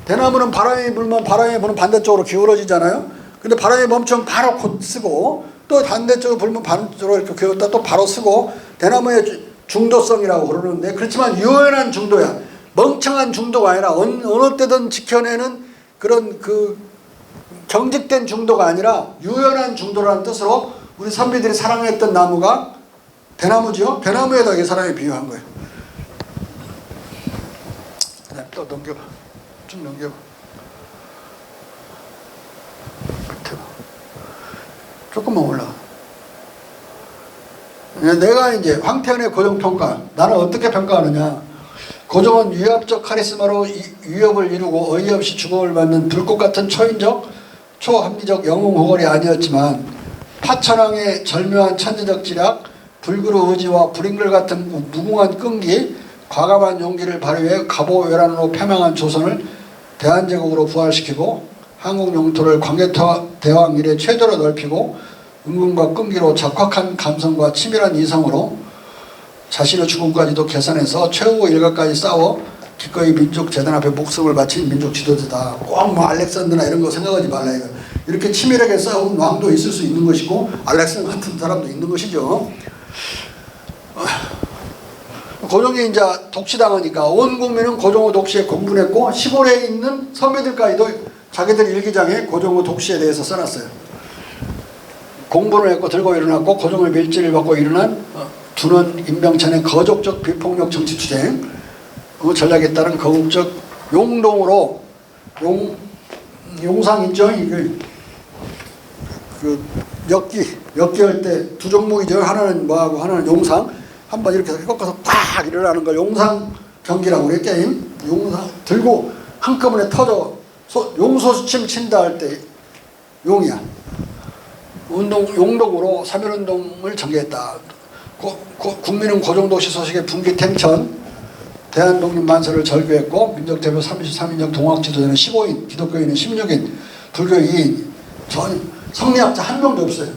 대나무는 바람이 불면 바람이 부는 반대쪽으로 기울어지잖아요. 근데 바람이 멈추면 바로 곧 쓰고 또 반대쪽으로 불면 반대쪽으로 이렇게 기울었다 또 바로 쓰고 대나무의 중도성이라고 그러는데 그렇지만 유연한 중도야. 멍청한 중도가 아니라 어느 때든 지켜내는 그런 그 경직된 중도가 아니라 유연한 중도라는 뜻으로 우리 선비들이 사랑했던 나무가 대나무죠. 대나무에다 이 사람이 비유한 거예요. 그다음 또 넘겨봐. 쭉 넘겨봐. 조금만 올라가. 내가 이제 황태현의 고정평가, 나는 어떻게 평가하느냐. 고종은 위압적 카리스마로 위협을 이루고 어이없이 주목을 받는 불꽃 같은 초인적, 초합리적 영웅 호걸이 아니었지만 파천왕의 절묘한 천재적 지략, 불그루 의지와 불임글 같은 무궁한 끈기, 과감한 용기를 발휘해 가보외란으로 패망한 조선을 대한제국으로 부활시키고 한국 영토를 광개토대왕 이래 최대로 넓히고 은근과 끈기로 적확한 감성과 치밀한 이성으로 자신의 죽음까지도 계산해서 최후 일가까지 싸워 기꺼이 민족 재단 앞에 목숨을 바친 민족 지도자다. 꼭 뭐 알렉산드나 이런 거 생각하지 말라 이거. 이렇게 치밀하게 싸운 왕도 있을 수 있는 것이고 알렉산더 같은 사람도 있는 것이죠. 고종이 이제 독시당하니까 온 국민은 고종의 독시에 공분했고 시골에 있는 선비들까지도 자기들 일기장에 고종의 독시에 대해서 써놨어요. 공분을 했고 들고 일어났고 고종의 밀지를 받고 일어난 두는 임병찬의 거족적 비폭력 정치투쟁 전략에 따른 거국적 용동으로 용상 있죠? 그 엮기할 때 두 종목이죠. 하나는 뭐하고 하나는 용상. 한번 이렇게 꺾어서 팍 일어나는 걸 용상 경기라고 그래. 게임 용상 들고 한꺼번에 터져 용소수침 친다 할 때 용이야. 용동으로 3.1운동을 전개했다. 국민은 고종독시 소식에 분기탱천 대한독립 만세를 절규했고 민족대표 33인정 동학지도자는 15인, 기독교인은 16인, 불교 2인, 성리학자 한 명도 없어요.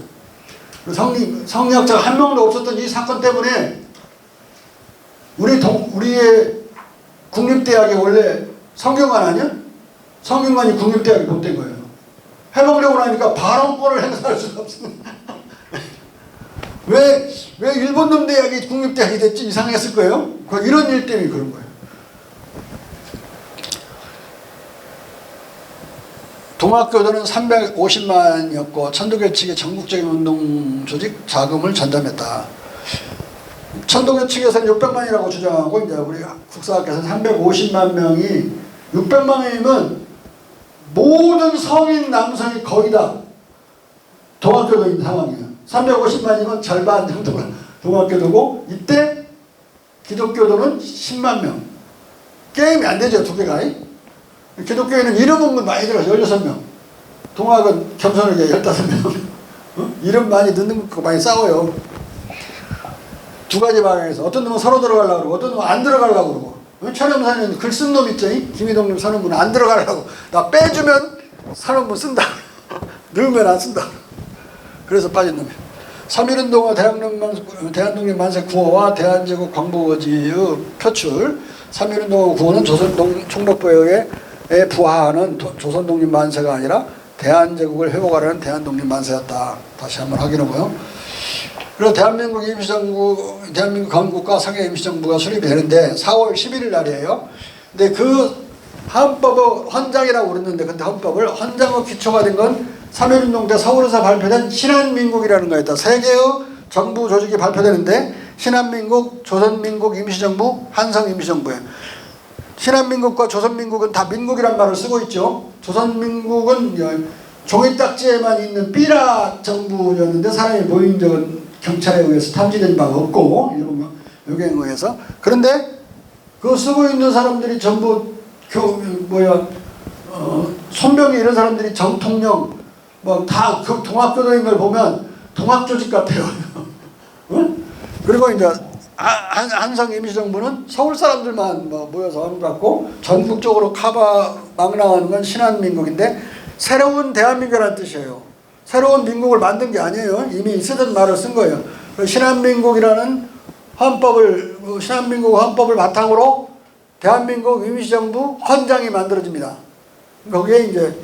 성리학자가 한 명도 없었던 이 사건 때문에 우리의 국립대학이 원래 성균관 아니야? 성균관이 국립대학이 못 된 거예요. 해보려고 하니까 발언권을 행사할 수가 없어. 왜 일본놈 대학이 국립대학이 됐지? 이상했을 거예요. 이런 일 때문에 그런 거예요. 동학교도는 350만이었고 천도교 측의 전국적인 운동 조직 자금을 전담했다. 천도교 측에서는 600만이라고 주장하고 이제 우리 국사학계에서는 350만 명이 600만 명이면 모든 성인 남성이 거의 다 동학교도인 상황이에요. 350만이면 절반 정도가 동학교도고 이때 기독교도는 10만 명. 게임이 안 되죠. 두 개가. 기독교에는 이름은 많이 들어서 16명. 동학은 겸손하게 15명. 이름 많이 넣는 거 많이 싸워요. 두 가지 방향에서 어떤 놈은 서로 들어가려고 그러고 어떤 놈은 안 들어가려고 그러고. 천연사는 글 쓴 놈 있죠. 김희동님 선언문은 안 들어가려고. 나 빼주면 선언문 쓴다. 넣으면 안 쓴다. 그래서 빠진 놈이에요. 3.1운동과 대한독립 만세 구호와 대한제국 광복의지의 표출. 3.1운동과 구호는 조선동 총독부에 부하하는 조선독립 만세가 아니라 대한제국을 회복하려는 대한독립 만세였다. 다시 한번 확인하고요. 그래서 대한민국 건국과 상해 임시정부가 수립이 되는데 4월 11일 날이에요. 근데 그 헌법의 헌장이라고 그랬는데 그때 헌법을 헌장의 기초가 된 건 3.1운동 때 서울에서 발표된 신한민국이라는 거였다. 세 개의 정부 조직이 발표되는데 신한민국, 조선민국 임시정부, 한성임시정부예요. 신한민국과 조선민국은 다 민국이란 말을 쓰고 있죠. 조선민국은 종이딱지에만 있는 삐라 정부였는데 사람이 보인 적은 경찰에 의해서 탐지된 바가 없고 일본 요경에 의해서. 그런데 그거 쓰고 있는 사람들이 전부 손병희 이런 사람들이 정통령 다 동학교도인 걸 보면 동학조직 같아요. 응? 그리고 이제 한성 임시정부는 서울 사람들만 뭐 모여서 하는 것 같고 전국적으로 막 나가는 건 신한민국인데 새로운 대한민국이라는 뜻이에요. 새로운 민국을 만든 게 아니에요. 이미 쓰던 말을 쓴 거예요. 신한민국이라는 신한민국 헌법을 바탕으로 대한민국 임시정부 헌장이 만들어집니다. 거기에 이제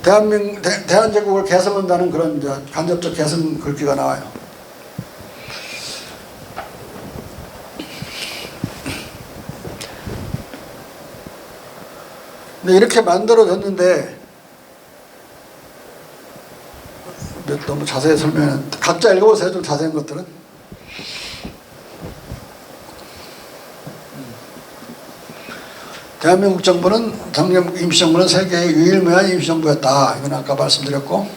대한제국을 개성한다는 그런 이제 간접적 개성 글귀가 나와요. 근데 이렇게 만들어졌는데 너무 자세히 설명은 각자 읽어보세요. 좀 자세한 것들은. 대한민국 정부는 임시정부는 세계의 유일무이한 임시정부였다. 이건 아까 말씀드렸고,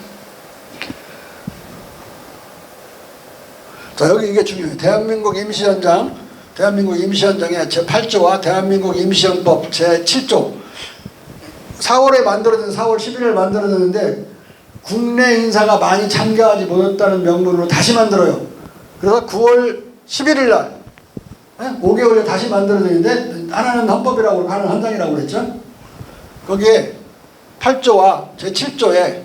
자 여기 이게 중요해요. 대한민국 임시헌장의 제8조와 대한민국 임시헌법 제7조 4월에 만들어진 4월 11일 만들어졌는데 국내 인사가 많이 참가하지 못했다는 명분으로 다시 만들어요. 그래서 9월 11일 날 5개월에 다시 만들어졌는데 하나는 헌법이라고 하는 헌장이라고 그랬죠. 거기에 8조와 제7조에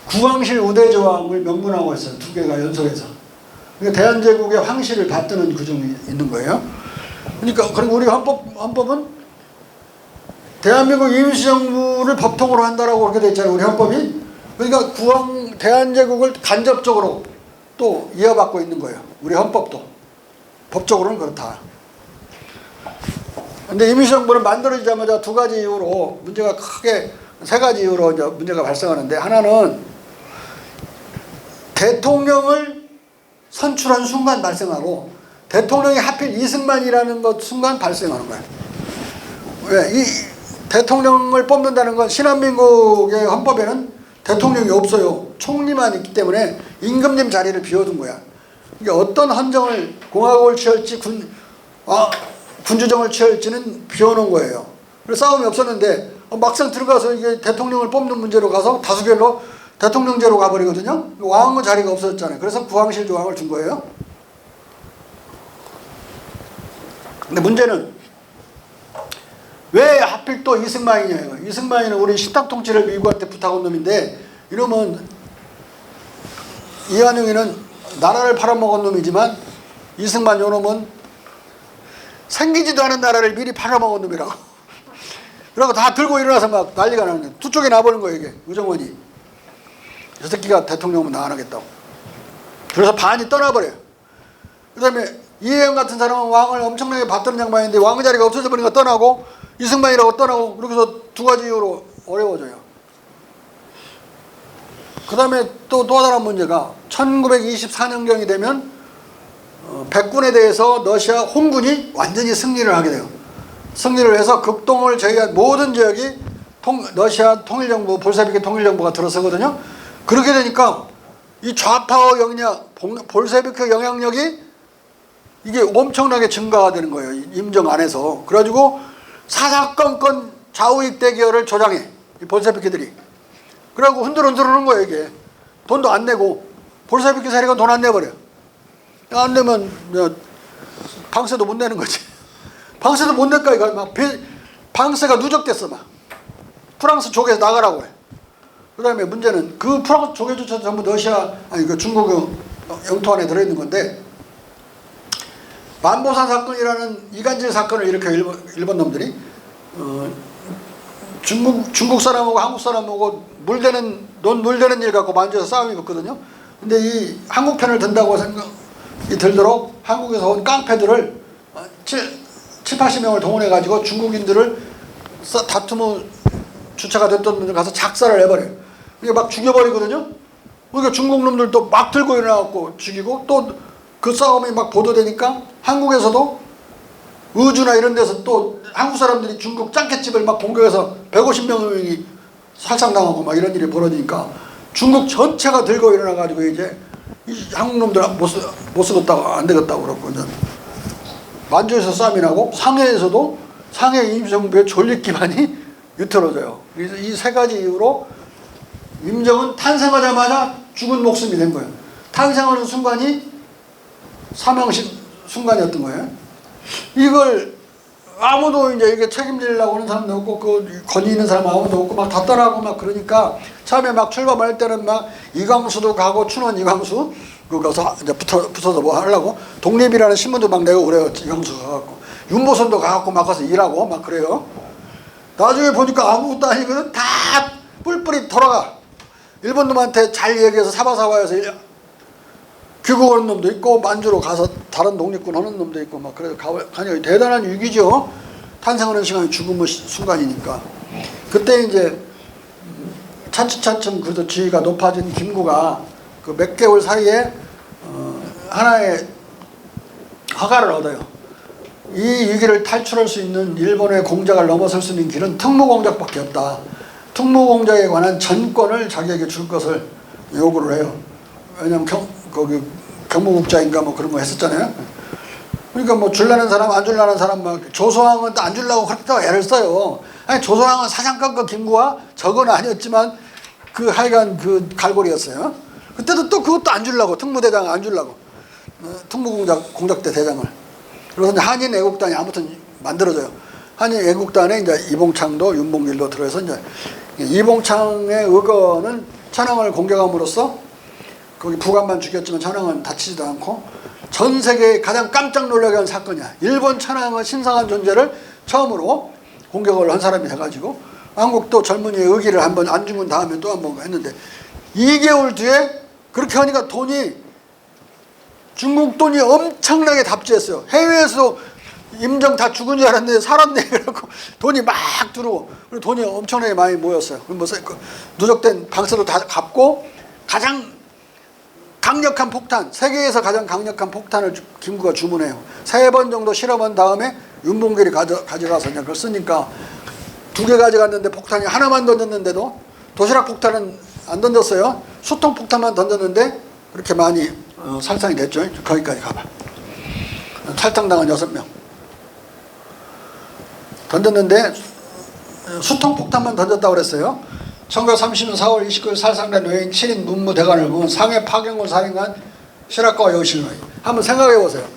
구황실 우대조항을 명분하고 있어요. 두 개가 연속해서. 그러니까 대한제국의 황실을 받드는 규정이 있는 거예요. 그러니까 그리고 우리 헌법은 대한민국 임시정부를 법통으로 한다라고 그렇게 돼 있잖아요. 우리 헌법이. 그러니까 대한제국을 간접적으로 또 이어받고 있는 거예요. 우리 헌법도. 법적으로는 그렇다. 근데 임시정부는 만들어지자마자 두 가지 이유로 문제가 크게 세 가지 이유로 이제 문제가 발생하는데 하나는 대통령을 선출한 순간 발생하고 대통령이 하필 이승만이라는 것 순간 발생하는 거예요. 왜? 이 대통령을 뽑는다는 건 신한민국의 헌법에는 대통령이 없어요. 총리만 있기 때문에 임금님 자리를 비워둔 거야. 이게 어떤 헌정을 공화국을 취할지 군주정을 취할지는 비워놓은 거예요. 그래서 싸움이 없었는데 막상 들어가서 이게 대통령을 뽑는 문제로 가서 다수결로 대통령제로 가버리거든요. 왕의 자리가 없어졌잖아요. 그래서 구황실 조항을 준 거예요. 근데 문제는 왜 하필 또 이승만이냐. 이승만이는 우리 신탁통치를 미국한테 부탁한 놈인데 이러면 이완용이는 나라를 팔아먹은 놈이지만 이승만 요놈은 생기지도 않은 나라를 미리 팔아먹은 놈이라고. 그러고 다 들고 일어나서 막 난리가 나는 거예요. 두 쪽에 나버린 거예요. 이게 우정원이. 저 새끼가 대통령은 나 안 하겠다고. 그래서 반이 떠나버려요. 그 다음에 이혜영 같은 사람은 왕을 엄청나게 받드는 양반인데 왕의 자리가 없어져 버리니까 떠나고 이승만이라고 떠나고 그래서 두 가지 이유로 어려워져요. 그 다음에 또 다른 문제가 1924년경이 되면 백군에 대해서 러시아 홍군이 완전히 승리를 하게 돼요. 승리를 해서 극동을 제외한 모든 지역이 러시아 통일정부, 볼셰비키 통일정부가 들어서거든요. 그렇게 되니까 이 좌파 영향, 볼셰비키 영향력이 이게 엄청나게 증가가 되는 거예요. 임정 안에서. 그래가지고 사사건건 좌우익 대결을 조장해. 이 볼셰비키들이. 그래갖고 흔들흔들하는 거예요. 이게. 돈도 안 내고. 볼셰비키 세력은 돈 안 내버려요. 안 내면 방세도 못 내는 거지. 방세도 못 낼까 이거 막 방세가 누적됐어 막. 프랑스 쪽에서 나가라고 해. 그 다음에 문제는 그 프랑스 쪽에조차 전부 그 중국 영토 안에 들어있는 건데 만보산 사건이라는 이간질 사건을 일으켜 일본 놈들이 중국 사람하고 한국 사람하고 물대는 일 갖고 만주에서 싸움이 붙거든요. 근데 이 한국 편을 든다고 생각이 들도록 한국에서 온 깡패들을 70-80명을 동원해가지고 중국인들을 다툼의 주체가 됐던 분들 가서 작살을 내버려요. 이게 막 죽여버리거든요. 그러니까 중국 놈들도 막 들고 일어나갖고 죽이고 또 그 싸움이 막 보도되니까 한국에서도 의주나 이런 데서 또 한국 사람들이 중국 짱깨집을 막 공격해서 150명이 살상당하고 막 이런 일이 벌어지니까 중국 전체가 들고 일어나가지고 이제 이 한국 놈들 못 쓰겠다고 안 되겠다고 그러고 이제 만주에서 싸움이 나고 상해에서도 상해 임시정부의 존립 기반이 유틀어져요. 그래서 이 세 가지 이유로 임정은 탄생하자마자 죽은 목숨이 된 거예요. 탄생하는 순간이 사망식 순간이었던 거예요. 이걸 아무도 이제 이게 책임지려고 하는 사람도 없고 그 권위 있는 사람 아무도 없고 막 다 떠나고 막 그러니까 처음에 막 출범할 때는 막 이광수도 가고 춘원 이광수 그거서 이제 붙어서 뭐 하려고 독립이라는 신문도 막 내고 그래요. 이광수가 가갖고 윤보선도 가갖고 막 가서 일하고 막 그래요. 나중에 보니까 아무것도 아니거든. 다 뿔뿔이 돌아가. 일본 놈한테 잘 얘기해서 사바사바해서 귀국하는 놈도 있고 만주로 가서 다른 독립군 하는 놈도 있고 막 그래서 가니 대단한 위기죠. 탄생하는 시간이 죽음의 순간이니까. 그때 이제 차츰차츰 그래도 지위가 높아진 김구가 그 몇 개월 사이에 하나의 허가를 얻어요. 이 위기를 탈출할 수 있는 일본의 공작을 넘어설 수 있는 길은 특무공작밖에 없다. 특무공작에 관한 전권을 자기에게 줄 것을 요구를 해요. 왜냐면 거기 경무국장인가 뭐 그런 거 했었잖아요. 그러니까 뭐 줄라는 사람 안 줄라는 사람 막 조소왕은 또 안 줄라고 그렇게 또 애를 써요. 아니 조소왕은 사장감과 김구와 적은 아니었지만 그 하여간 그 갈고리였어요. 그때도 또 그것도 안 줄라고 특무대장 안 줄라고 특무공작대 대장을. 그래서 이제 한인 애국단이 아무튼 만들어져요. 한인 애국단에 이제 이봉창도 윤봉길도 들어서 이제 이봉창의 의거는 천황을 공격함으로써 거기 부관만 죽였지만 천황은 다치지도 않고 전 세계에 가장 깜짝 놀라게 한 사건이야. 일본 천황의 신성한 존재를 처음으로 공격을 한 사람이 돼가지고 한국도 젊은이의 의기를 한번 안 죽은 다음에 또 한 번 했는데 2개월 뒤에 그렇게 하니까 돈이 중국 돈이 엄청나게 답지했어요. 해외에서 임정 다 죽은 줄 알았는데 살았네. 그래갖고 돈이 막 들어오고 그리고 돈이 엄청나게 많이 모였어요. 뭐 누적된 방세도 다 갚고 가장 강력한 폭탄, 세계에서 가장 강력한 폭탄을 김구가 주문해요. 3번 정도 실험한 다음에 윤봉길이 가져가서 그냥 그걸 쓰니까 2개 가져갔는데 폭탄이 하나만 던졌는데도 도시락 폭탄은 안 던졌어요. 수통 폭탄만 던졌는데 그렇게 많이 살상이 됐죠. 거기까지 가봐. 탈당당한 6명. 던졌는데 수통 폭탄만 던졌다고 그랬어요. 1930년 4월 29일 살상된 외인 7인 문무대관을 보면 상해 파경군 살인관 시라카와 요시노이. 한번 생각해 보세요.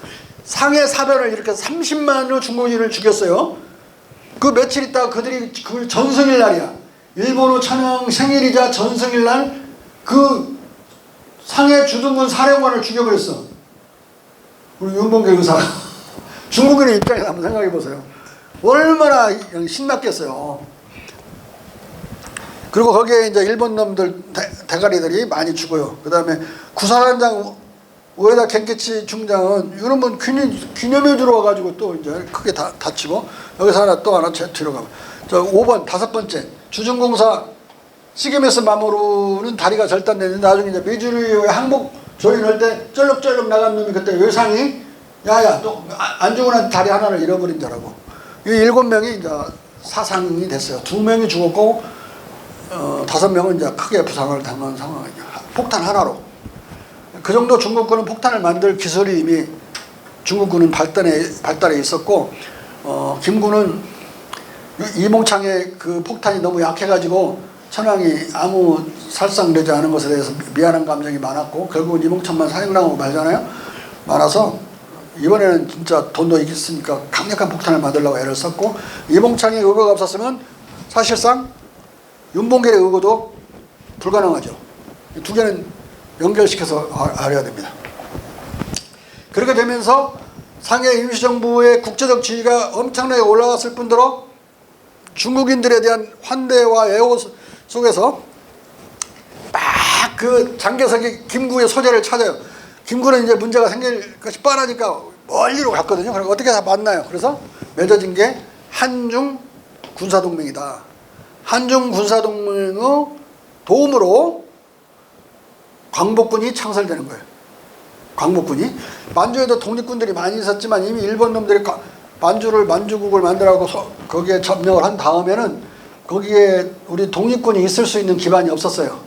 상해 사변을 이렇게 30만여 중국인을 죽였어요. 그 며칠 있다가 그들이 그 전승일 날이야. 일본의 천황 생일이자 전승일 날 그 상해 주둔군 사령관을 죽여버렸어. 우리 윤봉길 의사가. 중국인의 입장에서 한번 생각해 보세요. 얼마나 신났겠어요. 그리고 거기에 이제 일본 놈들 대가리들이 많이 죽어요. 그 다음에 구사단장 우에다 켄키치 중장은 이런 분 기념에 들어와가지고 또 이제 크게 다치고 여기서 하나 또 하나 뒤로 가고. 저 5번 5번째 주중공사 시게메스 마모루는 다리가 절단됐는데 나중에 이제 미주리의 항복 조인할 때 쩔룩쩔룩 나간 놈이 그때 외상이 야야 또 안 죽은 한 다리 하나를 잃어버린 자라고. 이 7명이 이제 사상이 됐어요. 2명이 죽었고 5명은 이제 크게 부상을 당한 상황이죠. 폭탄 하나로. 그 정도 중국군은 폭탄을 만들 기술이 이미 중국군은 발달해 있었고 김군은 이몽창의 그 폭탄이 너무 약해가지고 천황이 아무 살상되지 않은 것에 대해서 미안한 감정이 많았고 결국은 이몽창만 사형당하고 말잖아요. 많아서 이번에는 진짜 돈도 있으니까 강력한 폭탄을 만들려고 애를 썼고 이몽창의 의거가 없었으면 사실상 윤봉길의 의거도 불가능하죠. 2개는 연결시켜서 알아야 됩니다. 그렇게 되면서 상해 임시정부의 국제적 지위가 엄청나게 올라갔을 뿐더러 중국인들에 대한 환대와 애호 속에서 막 그 장개석이 김구의 소재를 찾아요. 김구는 이제 문제가 생길 것이 뻔하니까 멀리로 갔거든요. 그럼 어떻게 다 만나요. 그래서 맺어진 게 한중 군사동맹이다. 한중 군사동맹의 도움으로 광복군이 창설되는 거예요. 광복군이. 만주에도 독립군들이 많이 있었지만 이미 일본 놈들이 만주국을 만들라고 거기에 점령을 한 다음에는 거기에 우리 독립군이 있을 수 있는 기반이 없었어요.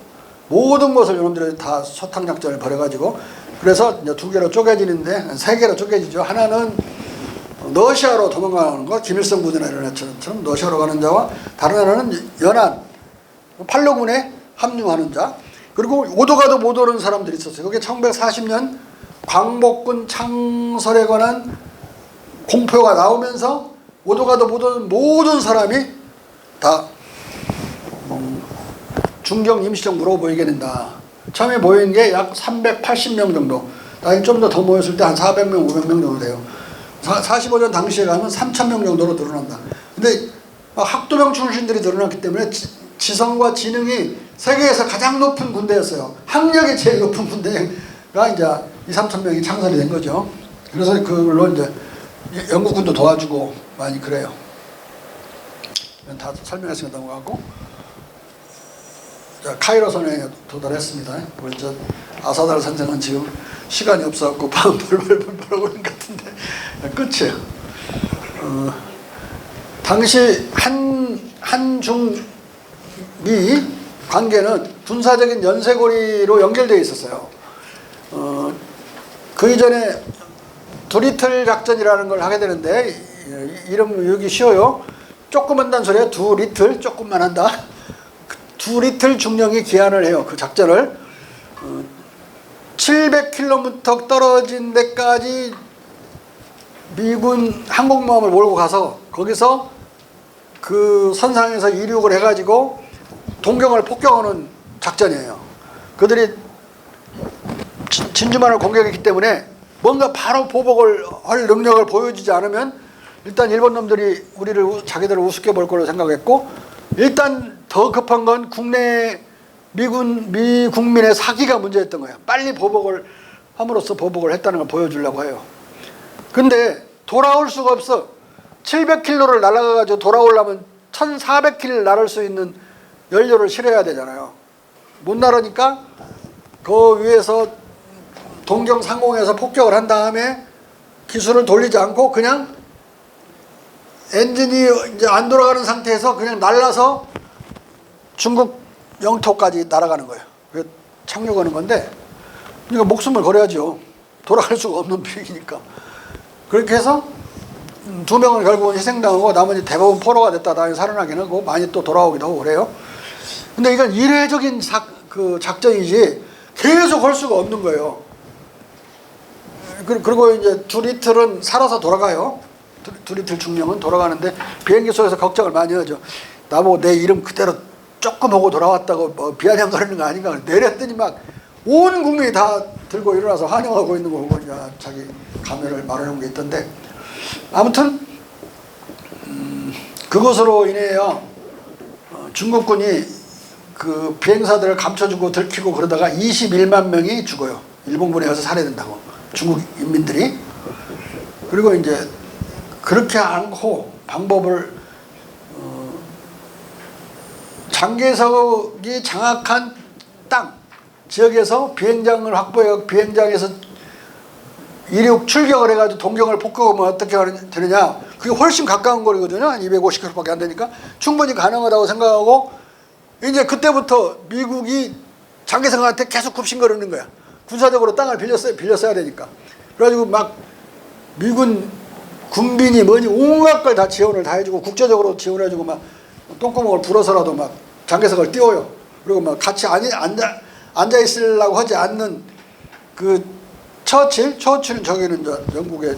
모든 것을 이놈들이 다 소탕작전을 벌여가지고 그래서 이제 2개로 쪼개지는데 3개로 쪼개지죠. 하나는 러시아로 도망가는 거, 김일성 부대나 이런 애처럼 러시아로 가는 자와 다른 하나는 연안 팔로군에 합류하는 자. 그리고 오도 가도 못 오는 사람들이 있었어요. 그게 1940년 광복군 창설에 관한 공표가 나오면서 오도 가도 못하는 모든 사람이 다 중경 임시정 무로 모이게 된다. 처음에 모인 게 약 380명 정도. 나중에 좀 더 모였을 때 한 400명, 500명 정도 돼요. 45년 당시에 가면 3,000명 정도로 늘어난다. 근데 학도병 출신들이 늘어났기 때문에 지성과 지능이 세계에서 가장 높은 군대였어요. 학력이 제일 높은 군대가 이제 2,000~3,000명이 창설이 된 거죠. 그래서 그걸로 이제 영국군도 도와주고 많이 그래요. 다 설명했으니까 넘어가고. 자, 카이로 선행에 도달했습니다. 우리 저 아사달 선생은 지금 시간이 없어갖고 벌벌 오는 것 같은데 끝이에요. 당시 한중미 관계는 군사적인 연쇄고리로 연결되어 있었어요. 그 이전에 두리틀 작전이라는 걸 하게 되는데 이름 여기 쉬워요. 조그만 단소리에 두 리틀 조금만 한다. 두 리틀 중령이 기한을 해요. 그 작전을 700km 떨어진 데까지 미군 항공모함을 몰고 가서 거기서 그 선상에서 이륙을 해가지고 동경을 폭격하는 작전이에요. 그들이 진주만을 공격했기 때문에 뭔가 바로 보복을 할 능력을 보여주지 않으면 일단 일본 놈들이 자기들을 우습게 볼 거로 생각했고, 일단 더 급한 건 국내 미국민의 사기가 문제였던 거예요. 빨리 보복을 함으로써 보복을 했다는 걸 보여주려고 해요. 근데 돌아올 수가 없어. 700km를 날아가가지고 돌아오려면 1400km 날을 수 있는 연료를 실어야 되잖아요. 못 날으니까 그 위에서 동경 상공에서 폭격을 한 다음에 기술을 돌리지 않고 그냥 엔진이 이제 안 돌아가는 상태에서 그냥 날라서 중국 영토까지 날아가는 거예요. 그래서 착륙하는 건데, 그러니까 목숨을 걸어야죠. 돌아갈 수가 없는 비행이니까. 그렇게 해서 두 명은 결국은 희생당하고 나머지 대부분 포로가 됐다 다시 살아나긴 하고 많이 또 돌아오기도 하고 그래요. 근데 이건 이례적인 작전이지 계속 할 수가 없는 거예요. 그리고 이제 두 리틀은 살아서 돌아가요. 두 리틀 중령은 돌아가는데 비행기 속에서 걱정을 많이 하죠. 나보고 내 이름 그대로 조금 하고 돌아왔다고 뭐 비아냥거리는 거 아닌가. 내렸더니 막 온 국민이 다 들고 일어나서 환영하고 있는 거 보고 자기 감회를 말하는 게 있던데, 아무튼 그것으로 인해요 중국군이 그 비행사들을 감춰주고 들키고 그러다가 21만 명이 죽어요. 일본군에 가서 살해된다고, 중국 인민들이. 그리고 이제 그렇게 않고 방법을 장개석이 장악한 땅 지역에서 비행장을 확보해 비행장에서 이륙 출격을 해가지고 동경을 폭격하면 어떻게 되느냐. 그게 훨씬 가까운 거리거든요. 한 250km밖에 안 되니까 충분히 가능하다고 생각하고, 이제 그때부터 미국이 장개석한테 계속 굽신거리는 거야. 군사적으로 땅을 빌렸어야 되니까. 그래가지고 막 미군 군빈이 뭐니 온갖 걸 다 지원을 다 해주고 국제적으로 지원해주고 막 똥구멍을 불어서라도 막 장개석을 띄워요. 그리고 막 같이 앉아 있으려고 하지 않는 그 처칠은 저기는 영국의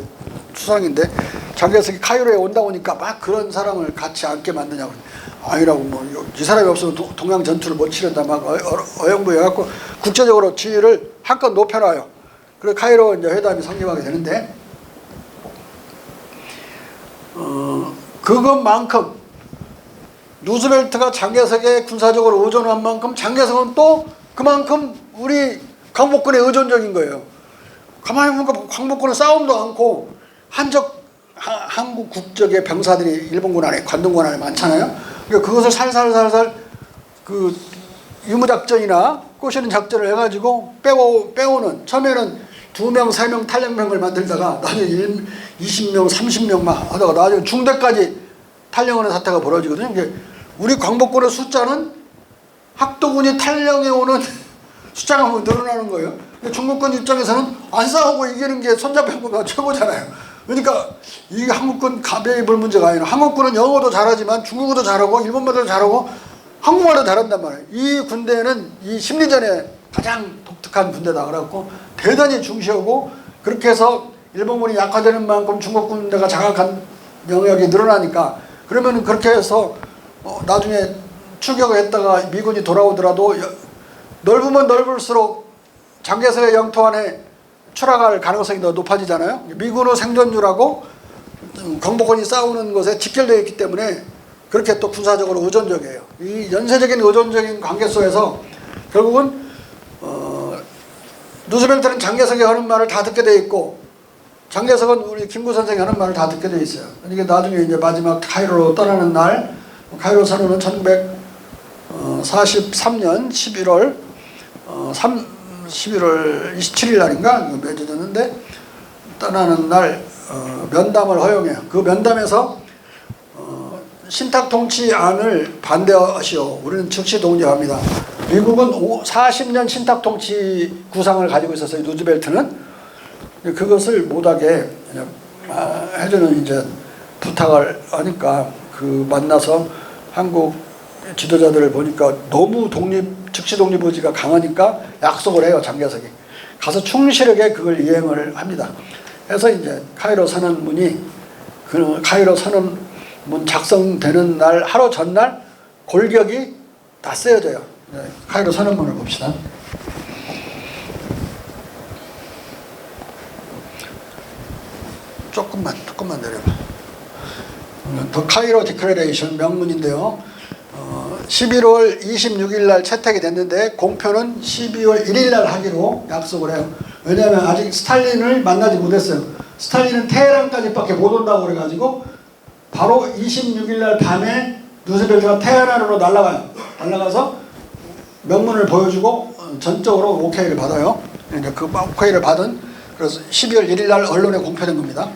수상인데 장개석이 카이로에 온다 오니까 막 그런 사람을 같이 앉게 만드냐고. 아니라고, 뭐 이 사람이 없으면 동양 전투를 못 치른다 막 어영부여갖고 국제적으로 지위를 한껏 높여놔요. 그래서 카이로 이제 회담이 성립하게 되는데, 그것만큼 루즈벨트가 장개석에 군사적으로 의존한 만큼 장개석은 또 그만큼 우리 광복군에 의존적인 거예요. 가만히 보니까 광복군은 싸움도 않고 한국 국적의 병사들이 일본군 안에 관동군 안에 많잖아요. 그러니까 그것을 살살살살 그 유무작전이나 꼬시는 작전을 해가지고 빼오는, 처음에는 2명, 3명 탈영병을 만들다가 나중에 20명, 30명 막 하다가 나중에 중대까지 탈영하는 사태가 벌어지거든요. 우리 광복군의 숫자는 학도군이 탈영해 오는 숫자가 늘어나는 거예요. 근데 중국군 입장에서는 안 싸우고 이기는 게 손잡이보다 최고잖아요. 그러니까 이 한국군 가벼이 볼 문제가 아니라, 한국군은 영어도 잘하지만 중국어도 잘하고 일본말도 잘하고 한국말도 잘한단 말이에요. 이 군대는 이 심리전에 가장 독특한 군대다 그래갖고 대단히 중시하고 그렇게 해서 일본군이 약화되는 만큼 중국 군대가 장악한 영역이 늘어나니까 그러면 그렇게 해서 나중에 추격을 했다가 미군이 돌아오더라도 넓으면 넓을수록 장개석의 영토 안에 추락할 가능성이 더 높아지잖아요. 미군의 생존율하고 광복군이 싸우는 것에 직결되어 있기 때문에 그렇게 또 군사적으로 의존적이에요. 이 연쇄적인 의존적인 관계 속에서 결국은 루즈벨트는 장개석이 하는 말을 다 듣게 돼 있고 장개석은 우리 김구 선생이 하는 말을 다 듣게 돼 있어요. 그러니까 나중에 이제 마지막 카이로로 떠나는 날, 카이로 선언은 1943년 11월 27일 날인가 맺어졌는데 떠나는 날 면담을 허용해요. 그 면담에서 신탁통치안을 반대하시오. 우리는 즉시 동의합니다. 미국은 40년 신탁통치 구상을 가지고 있었어요. 루즈벨트는 그것을 못하게 해주는 이제 부탁을 하니까 그 만나서 한국 지도자들을 보니까 너무 즉시 독립 의지가 강하니까 약속을 해요. 장개석이 가서 충실하게 그걸 이행을 합니다. 그래서 이제 카이로 선언문이 그 카이로 선언문 작성되는 날 하루 전날 골격이 다 쓰여져요. 카이로 선언문을 봅시다. 조금만 내려봐. 더 카이로 디클레레이션 명문인데요. 11월 26일 날 채택이 됐는데 공표는 12월 1일 날 하기로 약속을 해요. 왜냐하면 아직 스탈린을 만나지 못했어요. 스탈린은 테헤란까지밖에 못 온다고 그래가지고 바로 26일 날 밤에 루즈벨트가 테헤란으로 날아가서 명문을 보여주고 전적으로 오케이를 받아요. 이제 그 오케이를 받은 그래서 12월 1일 날 언론에 공표된 겁니다.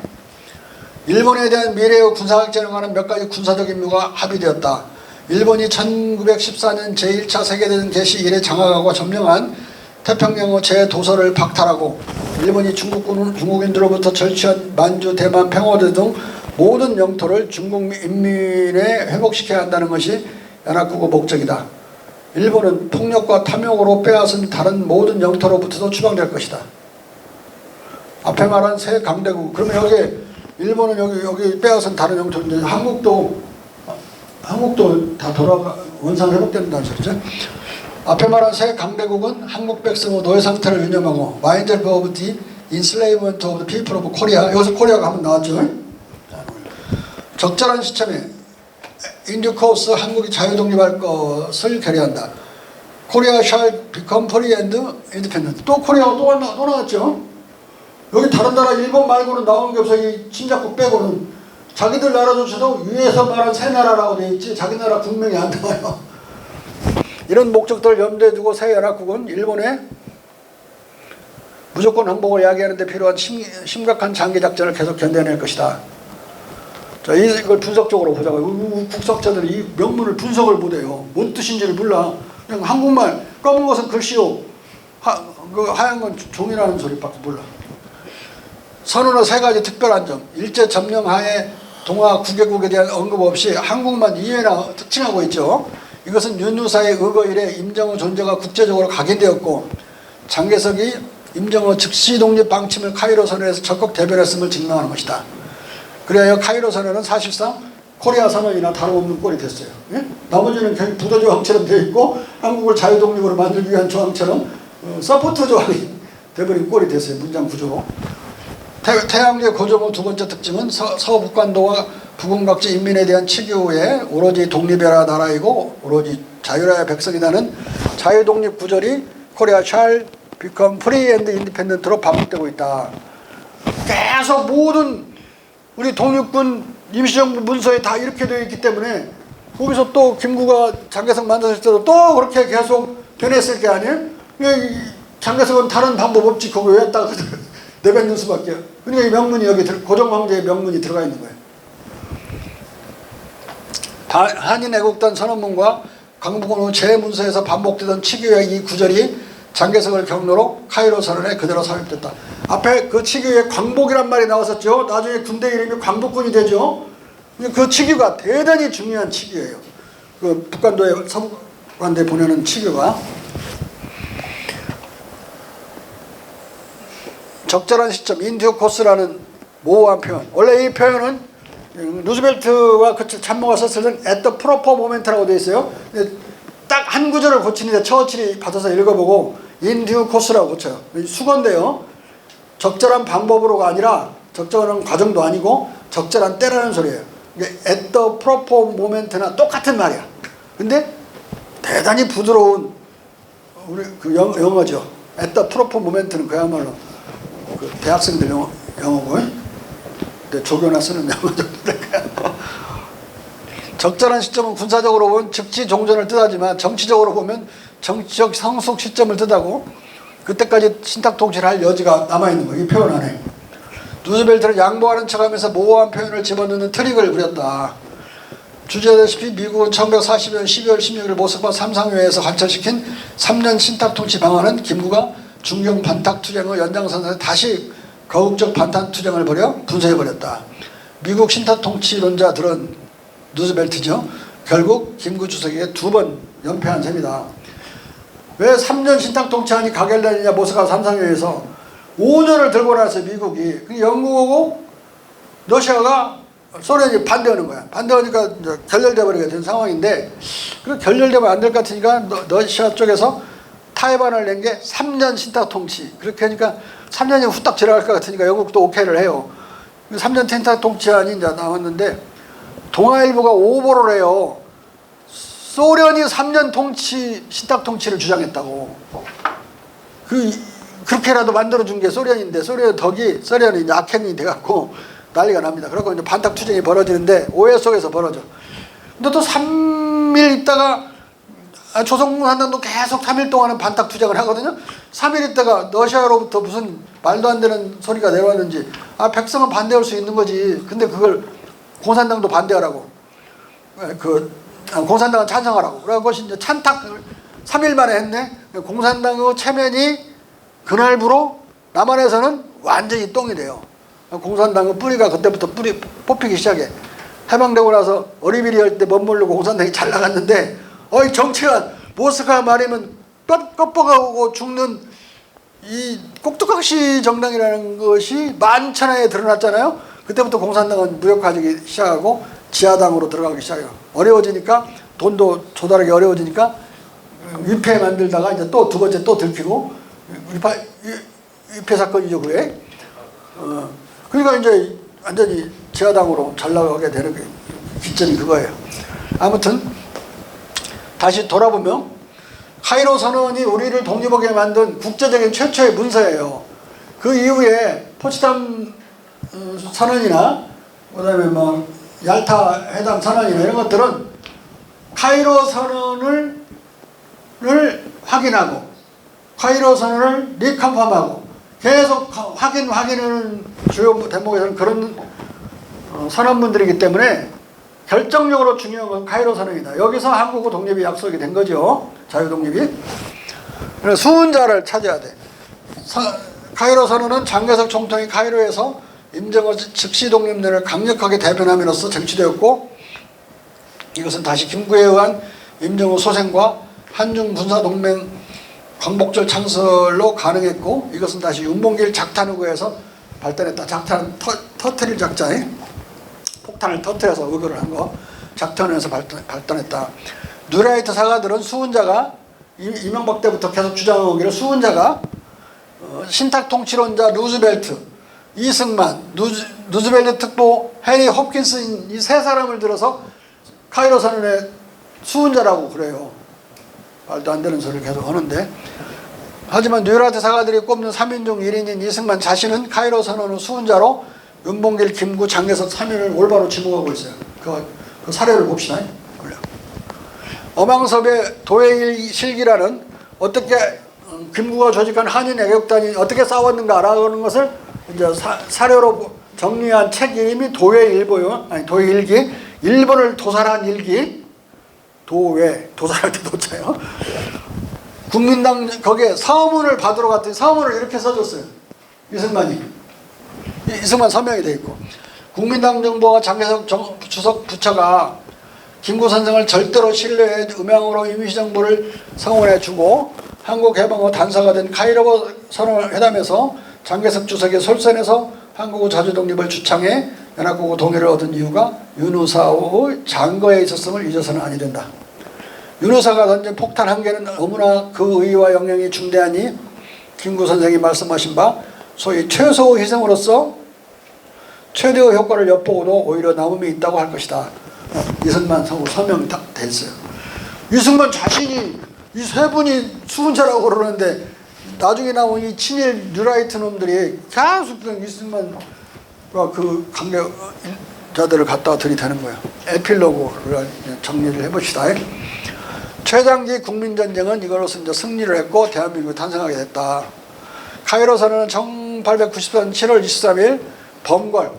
일본에 대한 미래의 군사학전에 관한 몇 가지 군사적 임무가 합의되었다. 일본이 1914년 제1차 세계대전 개시 이래 장악하고 점령한 태평양의 제도서를 박탈하고 일본이 중국인들로부터 절취한 만주, 대만, 평화도 등 모든 영토를 중국 인민에 회복시켜야 한다는 것이 연합국의 목적이다. 일본은 폭력과 탐욕으로 빼앗은 다른 모든 영토로부터도 추방될 것이다. 앞에 말한 새 강대국, 그러면 여기 일본은 여기 빼앗은 다른 영토인데 한국도 다 원상 회복된다는 소리죠. 앞에 말한 새 강대국은 한국 백성의 노예 상태를 유념하고 Mindset of the Enslavement of the People of Korea, 여기서 코리아가 한번 나왔죠. 적절한 시점에 In due course 한국이 자유독립할 것을 결의한다. Korea shall become free and independent. 또 코리아가 또 나왔죠. 여기 다른 나라 일본 말고는 나오는 게 없어. 이 친자국 빼고는 자기들 나라조차도 위에서 말한 새 나라라고 돼 있지 자기 나라 국명이 안 나와요. 이런 목적들을 염두에 두고 새 연합국은 일본에 무조건 항복을 야기하는 데 필요한 심각한 장기 작전을 계속 견뎌낼 것이다. 자, 이걸 분석적으로 보자고요. 국석자들이 이 명문을 분석을 못해요. 뭔 뜻인지를 몰라. 그냥 한국말 검은 것은 글씨요, 하얀 건 종이라는 소리밖에 몰라. 선언의 세 가지 특별한 점. 일제 점령하에 동아 9개국에 대한 언급 없이 한국만 이해나 특징하고 있죠. 이것은 윤유사의 의거 이래 임정의 존재가 국제적으로 각인되었고 장개석이 임정의 즉시 독립 방침을 카이로 선언에서 적극 대변했음을 증명하는 것이다. 그래야 카이로 선언은 사실상 코리아 선언이나 다름없는 꼴이 됐어요. 예? 나머지는 그냥 부도 조항처럼 되어 있고 한국을 자유독립으로 만들기 위한 조항처럼 서포트 조항이 돼버린 꼴이 됐어요. 문장 구조로. 태양계 고정의 두 번째 특징은 서북관도와 북은각지 인민에 대한 치교에 오로지 독립이라 나라이고 오로지 자유라야 백성이라는 자유독립 구절이 코리아 shall become free and independent로 반복되고 있다. 계속 모든 우리 독립군 임시정부 문서에 다 이렇게 되어 있기 때문에 거기서 또 김구가 장개석 만났을 때도 또 그렇게 계속 변했을 게 아니에요? 장개석은 다른 방법 없지 거기 왜 했다가 내뱉는 수밖에. 그러니까 이 명문이 여기 고종황제의 명문이 들어가 있는 거예요. 한인애국단 선언문과 광복군의 재문서에서 반복되던 치교의 이 구절이 장개석을 경로로 카이로 선언에 그대로 삽입됐다. 앞에 그 치교에 광복이란 말이 나왔었죠. 나중에 군대 이름이 광복군이 되죠. 그 치교가 대단히 중요한 치교예요. 그 북관도에 서북관도에 보내는 치교가. 적절한 시점, 인듀 코스라는 모호한 표현. 원래 이 표현은 루즈벨트와 그 참모가 썼을 때는 at the proper moment라고 되어 있어요. 딱 한 구절을 고치는데 처칠이 받아서 읽어보고 인듀 코스라고 고쳐요. 수건데요. 적절한 방법으로가 아니라 적절한 과정도 아니고 적절한 때라는 소리예요. at the proper moment나 똑같은 말이야. 근데 대단히 부드러운 우리 그 영어죠. at the proper moment는 그야말로 그 대학생들 영어고, 근데 조교나 쓰는 영어 정도 될까요? 적절한 시점은 군사적으로 보면 즉시 종전을 뜻하지만 정치적으로 보면 정치적 성숙 시점을 뜻하고 그때까지 신탁 통치를 할 여지가 남아있는 거예요. 이 표현 안에. 루즈벨트는 양보하는 척하면서 모호한 표현을 집어넣는 트릭을 부렸다. 주제되시피 미국은 1940년 12월 16일 모스크바 삼상회에서 관철시킨 3년 신탁 통치 방안은 김구가 중경 반탁 투쟁의 연장선상에 다시 거국적 반탁 투쟁을 벌여 분쇄해버렸다. 미국 신탁 통치론자들은 루즈벨트죠. 결국 김구 주석에게 2번 연패한 셈이다. 왜 3년 신탁 통치하니 가결되느냐. 모스크바 삼상회에서 5년을 들고 나서 미국이 영국하고 러시아가 소련이 반대하는 거야. 반대하니까 이제 결렬돼 버리게 된 상황인데, 그 결렬되면 안 될 것 같으니까 러시아 쪽에서 타이완을 낸 게 3년 신탁 통치. 그렇게 하니까 3년이 후딱 지나갈 것 같으니까 영국도 오케이를 해요. 3년 신탁 통치안이 이제 나왔는데 동아일보가 오보를 해요. 소련이 3년 통치 신탁 통치를 주장했다고. 그렇게라도 만들어준 게 소련인데 소련이 이제 악행이 돼갖고 난리가 납니다. 그리고 이제 반탁 투쟁이 벌어지는데 오해 속에서 벌어져. 근데 또 3일 있다가 조선공산당도 계속 3일 동안은 반탁 투쟁을 하거든요. 3일 있다가 러시아로부터 무슨 말도 안 되는 소리가 내려왔는지, 백성은 반대할 수 있는 거지. 근데 그걸 공산당도 반대하라고. 공산당은 찬성하라고. 그래서 이제 찬탁을 3일 만에 했네. 공산당의 체면이 그날부로 남한에서는 완전히 똥이 돼요. 공산당의 뿌리가 그때부터 뽑히기 시작해. 해방되고 나서 어리비리 할 때 멋모르고 공산당이 잘 나갔는데, 정치가 모스크바 말이면 껍벅하고 죽는 이 꼭두각시 정당이라는 것이 만천하에 드러났잖아요. 그때부터 공산당은 무력화하기 시작하고 지하당으로 들어가기 시작해요. 어려워지니까, 돈도 조달하기 어려워지니까 위패 만들다가 이제 또 2번째 또 들키고, 위패 사건이죠, 그게. 그러니까 이제 완전히 지하당으로 잘 나가게 되는 게 기점이 그거예요. 아무튼 다시 돌아보면 카이로 선언이 우리를 독립하게 만든 국제적인 최초의 문서예요. 그 이후에 포츠담 선언이나 그다음에 뭐 얄타 회담 선언이나 이런 것들은 카이로 선언을 확인하고 카이로 선언을 리컨펌하고 계속 확인하는 주요 대목에서는 그런 선언문들이기 때문에 결정적으로 중요한 건 카이로 선언이다. 여기서 한국의 독립이 약속이 된 거죠. 자유독립이. 그래서 수훈자를 찾아야 돼. 카이로 선언은 장개석 총통이 카이로에서 임정호 즉시 독립론을 강력하게 대변함으로써 쟁취되었고, 이것은 다시 김구에 의한 임정호 소생과 한중 군사동맹 광복절 창설로 가능했고, 이것은 다시 윤봉길 작탄 후에서 발달했다. 작탄은 터트릴 작자에 폭탄을 터트려서 의거를 한 거. 작탄에서 발달했다. 뉴라이트 사가들은 수훈자가 이명박 때부터 계속 주장하기를 수훈자가 신탁 통치론자 루즈벨트, 이승만, 루즈벨트 특보, 해리 홉킨슨 이 세 사람을 들어서 카이로 선언의 수훈자라고 그래요. 말도 안 되는 소리를 계속 하는데, 하지만 뉴라이트 사가들이 꼽는 3인 중 1인인 이승만 자신은 카이로 선언의 수훈자로 윤봉길, 김구, 장개석 3인을 올바로 지목하고 있어요. 그 사례를 봅시다. 어망섭의 도해일실기라는 어떻게 김구가 조직한 한인 애국단이 어떻게 싸웠는가라는 것을 이제 사료로 정리한 책 이름이 도해일보요. 아니 도해일기. 일본을 도살한 일기. 도살할 때 도자요. 국민당 거기에 서문을 받으러 갔더니 서문을 이렇게 써줬어요. 이승만 서명이 돼 있고, 국민당 정부와 장개석 주석 부처가 김구 선생을 절대로 신뢰해 음향으로 임시정부를 성원해 주고 한국 해방 후 단서가 된 카이로 선언 회담에서 장개석 주석의 솔선에서 한국의 자주 독립을 주창해 연합국의 동의를 얻은 이유가 윤의사의 장거에 있었음을 잊어서는 아니 된다. 윤의사가 던진 폭탄 한 개는 너무나 그 의의와 영향이 중대하니 김구 선생이 말씀하신 바 소위 최소의 희생으로서 최대의 효과를 엿보고도 오히려 남음이 있다고 할 것이다. 이승만 성우 서명 다 됐어요. 이승만 자신이 이 세 분이 수군자라고 그러는데 나중에 나온 이 친일 뉴라이트 놈들이 계속 이승만과 그 관계자들을 갖다가 들이대는 거예요. 에필로그를 정리를 해봅시다. 최장기 국민전쟁은 이걸로서 이제 승리를 했고 대한민국이 탄생하게 됐다. 카이로서는 1894년 7월 23일 범궐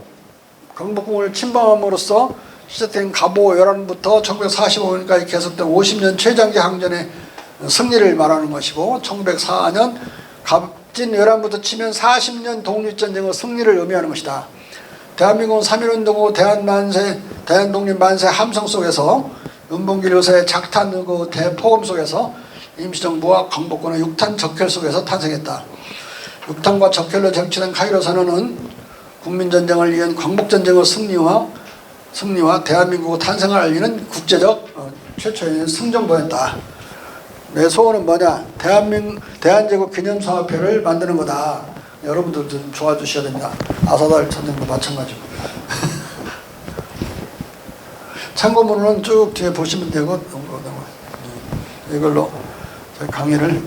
경복궁을 침범함으로써 시작된 갑오 열한부터 1945년까지 계속된 50년 최장기 항전의 승리를 말하는 것이고 1904년 갑진 열한부터 치면 40년 독립전쟁의 승리를 의미하는 것이다. 대한민국은 3.1운동후 대한독립 만세 함성 속에서 윤봉길 의사의 작탄 그 대포금 속에서 임시정부와 광복군의 육탄 적혈 속에서 탄생했다. 육탄과 적혈로 쟁취된 카이로 선언은 국민전쟁을 위한 광복전쟁의 승리와 대한민국의 탄생을 알리는 국제적 최초의 승전보였다. 내 소원은 뭐냐? 대한제국 기념사업회를 만드는 거다. 여러분들도 좀 도와주셔야 됩니다. 아사달 전쟁도 마찬가지고. 참고문은 쭉 뒤에 보시면 되고 이걸로 저희 강의를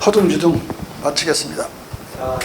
허둥지둥 마치겠습니다. 자,